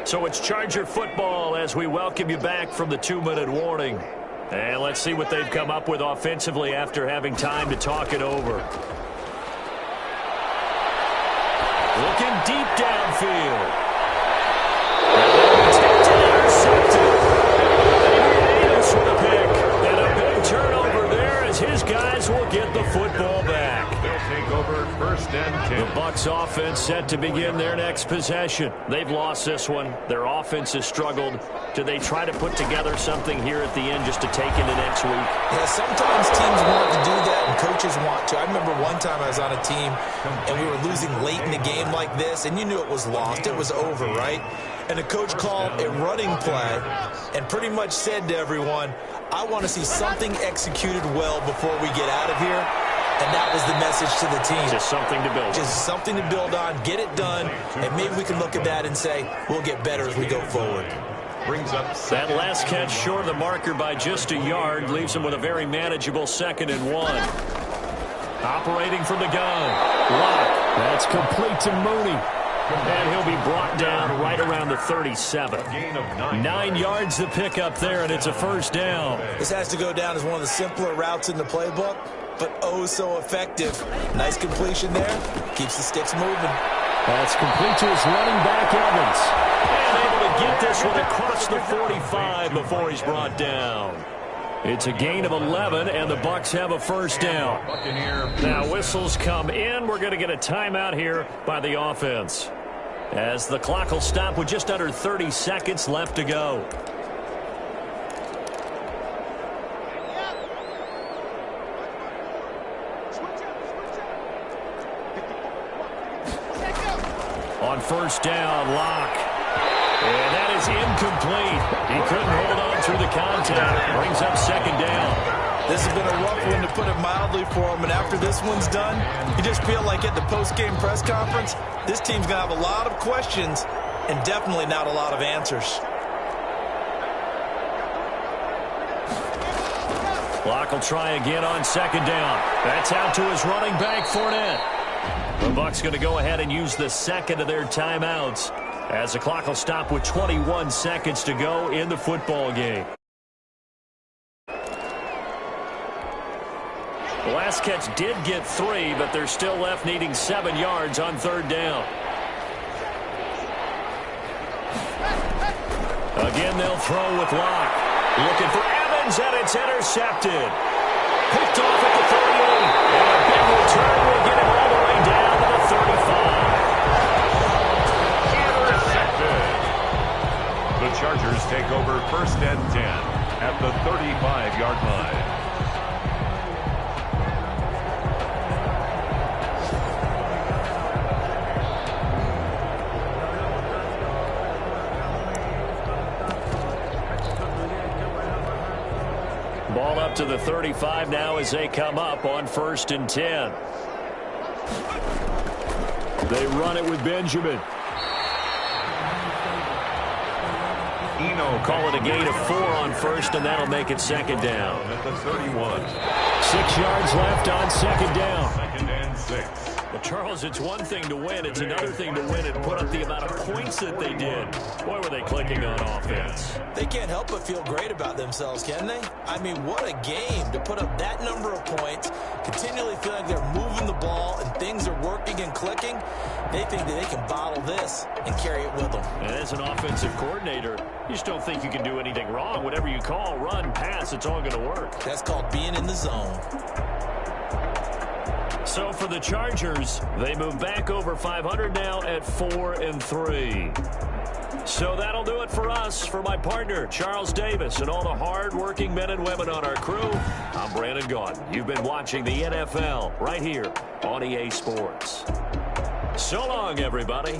So it's Charger football as we welcome you back from the 2-minute warning. And let's see what they've come up with offensively after having time to talk it over. Looking deep downfield. For the pick. And a big turnover there as his guys will get the football back. They'll take over 1st and 10. The Bucs offense set to begin their next possession. They've lost this one. Their offense has struggled. Do they try to put together something here at the end just to take into next week? Yeah, sometimes teams want to do that and coaches want to. I remember one time I was on a team and we were losing late in the game like this, and you knew it was lost. It was over, right? And the coach called a running play and pretty much said to everyone, I want to see something executed well before we get out of here. And that was the message to the team. Just something to build on. Just something to build on, get it done, and maybe we can look at that and say, we'll get better as we go forward. Brings up that last catch short of the marker by just a yard leaves him with a very manageable 2nd and 1. Operating from the gun. Locke. That's complete to Mooney. And he'll be brought down right around the 37. 9 yards to pick up there, and it's a 1st down. This has to go down as one of the simpler routes in the playbook, but oh so effective. Nice completion there. Keeps the sticks moving. That's complete to his running back, Evans. And able to get this one across the 45 before he's brought down. It's a gain of 11, and the Bucs have a 1st down. Now whistles come in. We're going to get a timeout here by the offense, as the clock will stop with just under 30 seconds left to go. On 1st down, Locke. And that is incomplete. He couldn't hold on through the contact. Brings up 2nd down. This has been a rough one, to put it mildly, for him. And after this one's done, you just feel like at the post-game press conference, this team's going to have a lot of questions and definitely not a lot of answers. Locke will try again on 2nd down. That's out to his running back, Fournette. The Bucs going to go ahead and use the 2nd of their timeouts, as the clock will stop with 21 seconds to go in the football game. The last catch did get 3, but they're still left needing 7 yards on 3rd down. Again, they'll throw with Locke. Looking for Evans, and it's intercepted. Picked off at the 38. And a big return will get him all the way down to the 35. The Chargers take over 1st and 10 at the 35-yard line. Ball up to the 35 now as they come up on 1st and 10. They run it with Benjamin. Call it a gain of 4 on 1st, and that'll make it 2nd down. At the 31. 6 yards left on 2nd down. 2nd and 6. Well, Charles, it's one thing to win. It's another thing to win and put up the amount of points that they did. Boy, were they clicking on offense. They can't help but feel great about themselves, can they? I mean, what a game to put up that number of points, continually feel like they're moving the ball and things are working and clicking. They think that they can bottle this and carry it with them. And as an offensive coordinator, you just don't think you can do anything wrong. Whatever you call, run, pass, it's all going to work. That's called being in the zone. So for the Chargers, they move back over 500 now at 4-3. So that'll do it for us. For my partner, Charles Davis, and all the hard-working men and women on our crew, I'm Brandon Gaudin. You've been watching the NFL right here on EA Sports. So long, everybody.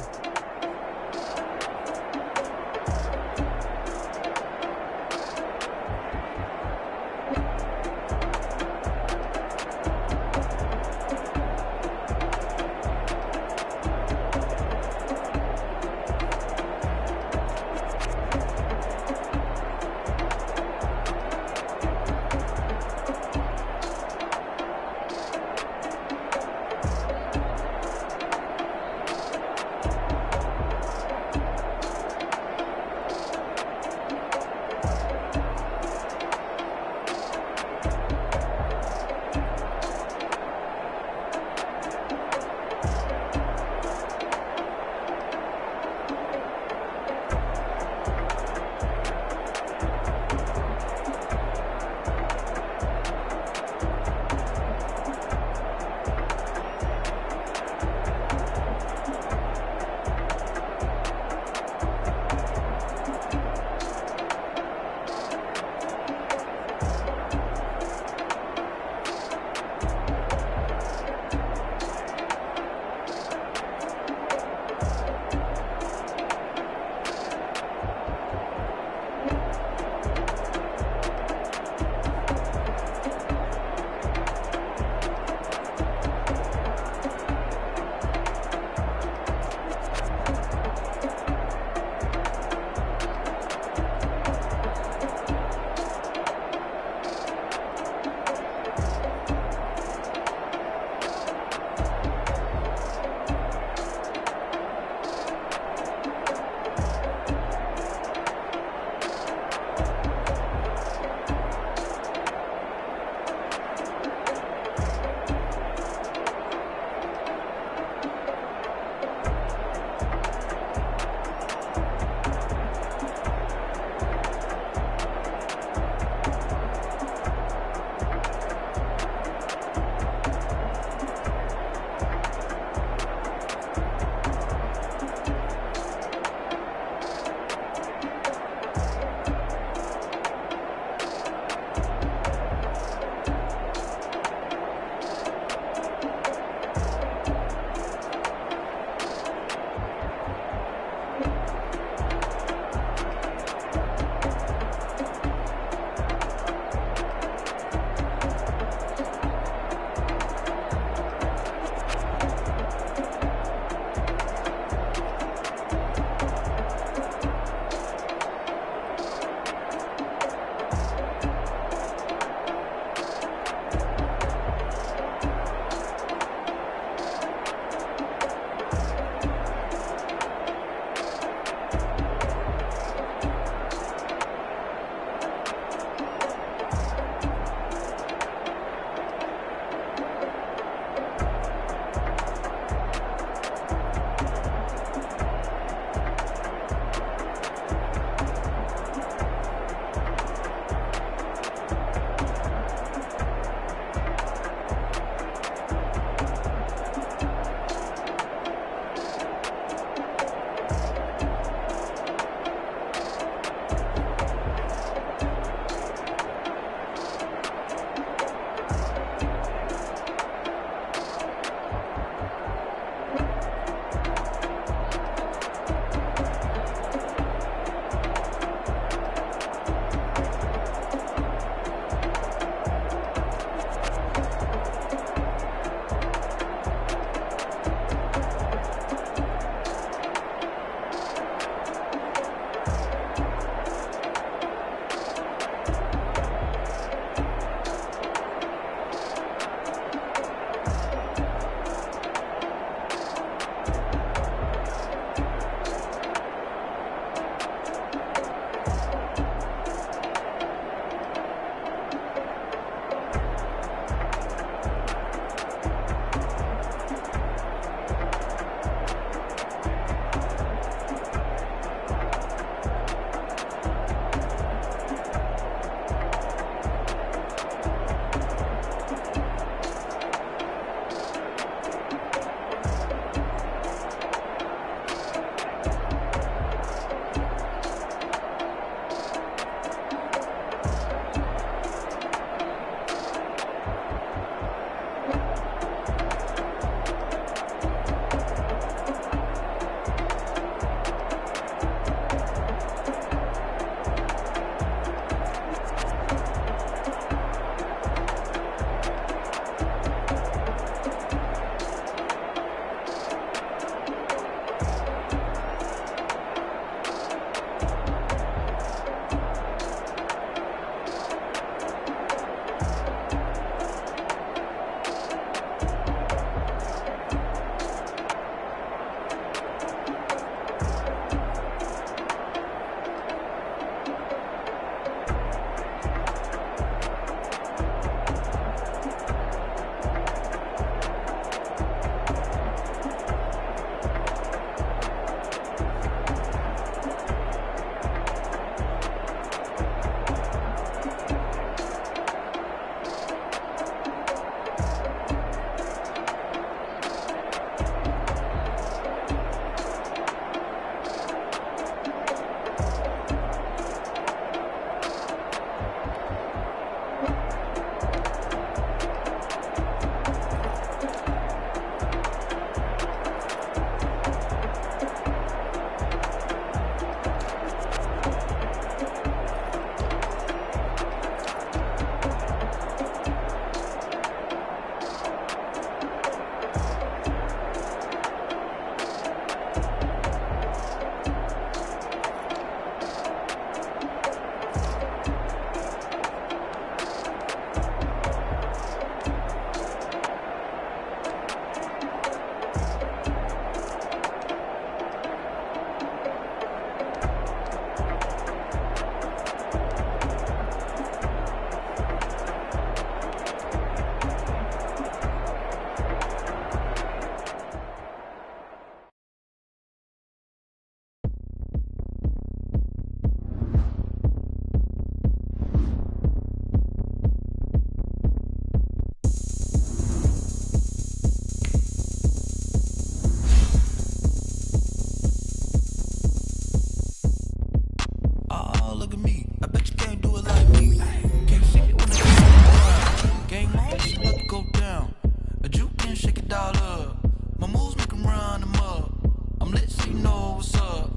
A juke and shake it all up. My moves make them run them up. I'm lit so you know what's up.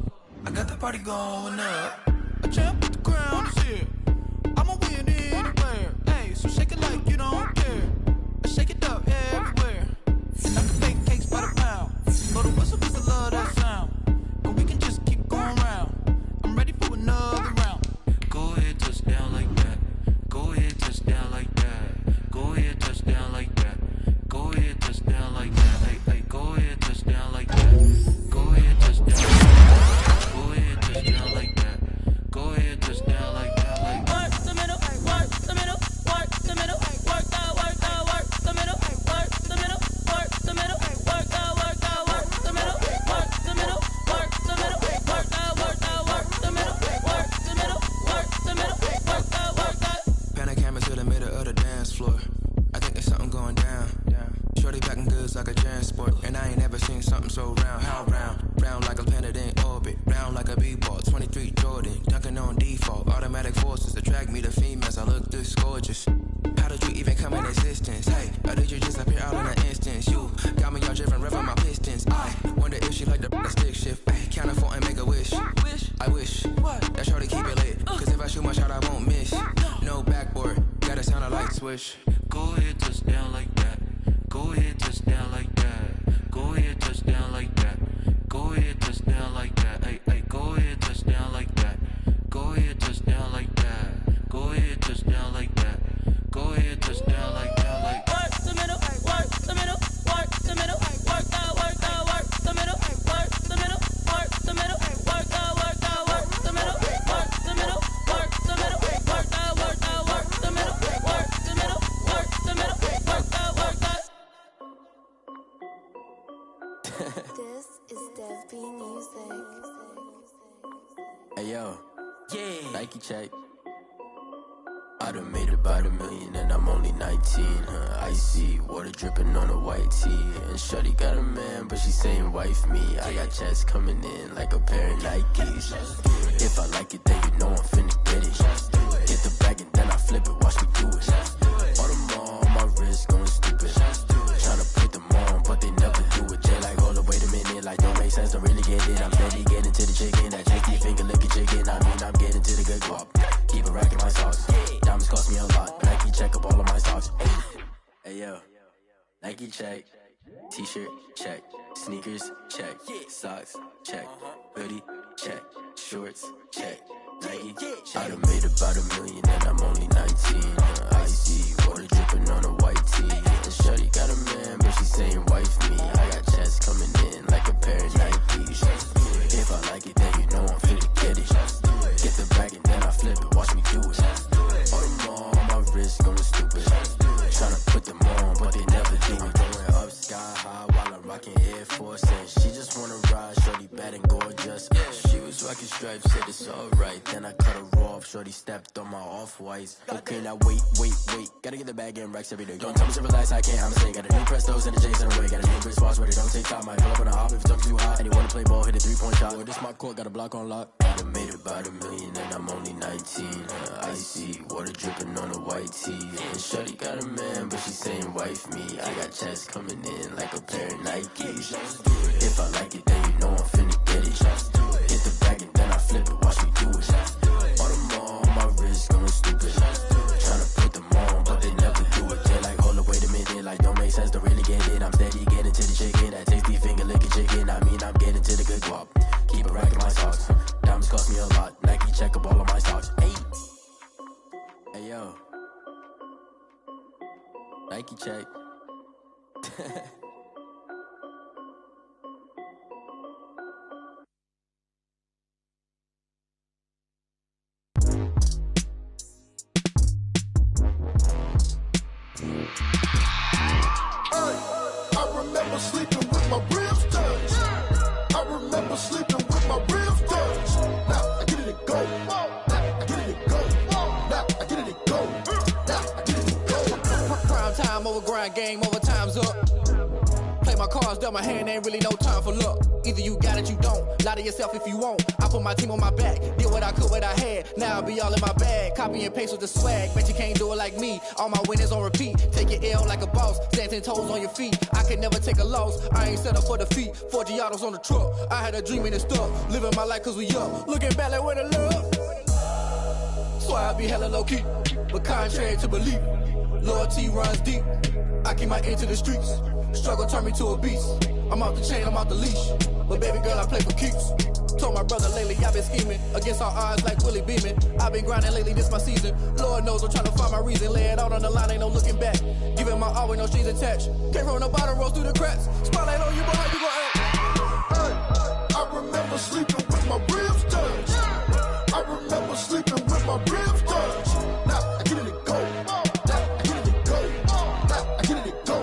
I got the party going up. A champ with the crown is here. I'ma win anywhere. Hey, so shake it like you don't care. I shake it up everywhere. And I can bake cakes by the pound. Blow the whistle 'cause I love that sound. And we can just keep going round. I'm ready for another round. Go ahead, touch down like that. Go ahead, touch down like that. Go ahead, touch down like that. Go ahead, touch down like that. Hey, hey, go ahead, touch down like that. Go ahead, touch down like that. Go ahead, touch down like that. Go ahead, touch down like that. Like work the middle, work the middle, work the middle, work that, work the middle, work the middle, work the middle, work that, work the middle, work the middle, work the middle, work that, work the middle, work the middle, work the middle, work that. Pan a camera to the middle of the dance floor. I think there's something going down. Shorty packing goods like a transport, and I ain't never seen something so round. How round? Round like a planet in orbit, round like a b-ball. 23 Jordan, dunking on default. Automatic forces attract me to females. I look this gorgeous. How did you even come in existence? Hey, or did you just appear out in an instance? You got me all driven, revving my pistons. I wonder if she like the stick shift. Ay, count for and make a wish. I wish that shorty keep it lit. Cause if I shoot my shot, I won't miss. No backboard, gotta sound a light switch. Go ahead, touch down like that. Go ahead, touch down like that. Go ahead, touch down like that. Go ahead, touch down like that. Hey, hey, go ahead, touch down like that. Go ahead, touch down like that. Go ahead, touch down like that. Go ahead, touch down like that. Like work the middle, work the middle, work the middle, work that, work the middle, work the middle, work the middle, work that, work the middle, work the middle, work the middle, work that, work the middle, work the middle, work the middle, work that, work that. This is Dev B Music. Hey yo, yeah. Nike check. I done made about $1 million and I'm only 19. Icy water dripping on a white tee. And shorty got a man, but she saying wife me. I got checks coming in like a pair of Nikes. If I like it, then you know I'm finna get it. Get the bag and then I flip it, watch me do it. All them on my wrist going stupid. Tryna put them on, but they never do it. Jay like, hold up, wait a minute, like don't make sense, don't really get it. I'm steady getting to the chicken, that tasty finger licking chicken. I mean, I'm getting to the good guap. Keep it racking my socks. Diamonds cost me a lot. Nike check up all of my stocks. Hey yo, Nike check. T-shirt check. Sneakers check. Socks check. Hoodie check. Shorts check. Nike I done made about $1 million and I'm only 19. Icy water dripping on a white tee. And shorty got a man, but she saying wife me. I got checks coming in like a pair of Nikes. If I like it, then you know I'm finna get it. Get the bag and then I flip it, watch me do it. All them on my wrist going stupid. Tryna put them on, but they never do it. Going up sky high while I'm rocking Air Force. And she just wanna ride, shorty bad and gorgeous. She was rocking stripes, said it's alright. Then I cut her off, shorty stepped on my off-whites. Okay, now wait. Gotta get the bag and racks every day. Don't tell me to relax, I can't, I'm saying. Got a new Prestos and a J's in a way. Got a new wristwatch where they don't take time. Might pull up on a hop if it's talking too hot. And you wanna play ball, hit a 3-point shot. Well, this my court, got a block on lock. I done made about $1 million and I'm only 19. Icy water dripping on a white tee. And shorty got a man, but she saying wife me. I got checks coming in like a pair of Nikes. If I like it, then you know I'm finna get it. Hit the bag and then I flip it, watch me do it. All them on my wrist going stupid. Tryna put them on, but they never do it. They're like, hold up, wait a minute, like don't make sense, don't really get it. I'm steady getting to the chicken, that tasty finger licking chicken. I mean, I'm getting to the good guap. Keep it racking my socks. Diamonds cost me a lot. Nike check up all of my stocks. Hey yo, Nike check. I remember sleeping with my ribs touched. I remember sleeping with my ribs touched. Now I get it and go. Now I get it and go. Now I get it and go. Now I get it and go. Prime time over grind game, over time's up. Play my cards dealt my hand, ain't really no time for luck. Either you got it, you don't. Lie to yourself if you won't. I put my team on my back, did what I could, what I had. Now I be all in my bag, copy and paste with the swag. Bet you can't do it like me. All my winners on repeat. Take your L like a boss, stand 10 toes on your feet. I can never take a loss. I ain't set up for defeat. 4 Giottos on the truck. I had a dream and it's stuck. Living my life cause we up. Looking back like where the love. So I be hella low key, but contrary to belief, loyalty runs deep. I keep my ear to the streets. Struggle turned me to a beast. I'm off the chain, I'm off the leash. But baby girl, I play for keeps. Told my brother lately, I've been scheming against all odds like Willie Beeman. I've been grinding lately, this my season. Lord knows I'm trying to find my reason. Lay it out on the line, ain't no looking back. Giving my all with no strings attached. Came from the bottom, rose through the cracks. Spotlight on you, boy, how you gon' act? I remember sleeping with my ribs touched. I remember sleeping with my ribs touched. Now I get it to go. Now I get it to go. Now I get it to go.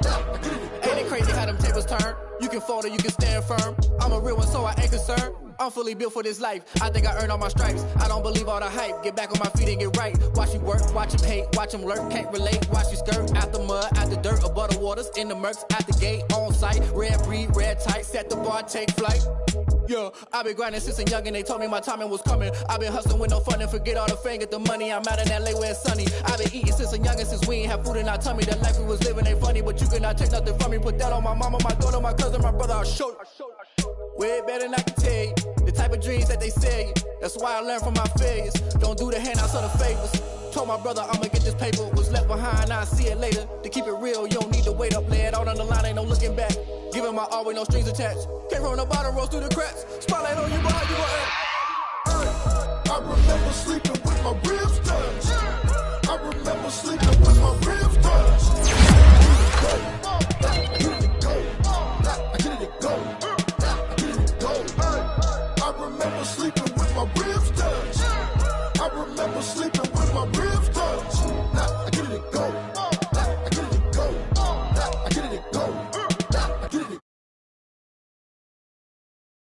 Now I get it to go. Ain't it crazy how them tables turn? You can fold or you can stand firm. I'm a real one, so I ain't concerned. I'm fully built for this life. I think I earned all my stripes. I don't believe all the hype. Get back on my feet and get right. Watch you work, watch him hate, watch him lurk. Can't relate, watch you skirt. Out the mud, out the dirt, above the waters, in the murks, at the gate, on site. Red breed, red tight, set the bar, take flight. Yeah, I been grinding since a youngin', they told me my timing was coming. I been hustling with no fun and forget all the fame, get the money. I'm out in LA where it's sunny. I been eating since a youngin', since we ain't have food in our tummy. The life we was living ain't funny, but you cannot take nothing from me. Put that on my mama, my daughter, my cousin, my brother, I'll show you. Way better than I can tell you. The type of dreams that they sell you. That's why I learned from my failures. Don't do the handouts or the favors. Told my brother I'ma get this paper. Was left behind, I'll see it later. To keep it real, you don't need to wait up. Lay it out on the line, ain't no looking back. Giving my all with no strings attached. Came from the bottom, rose through the cracks. Spotlight on you, boy, you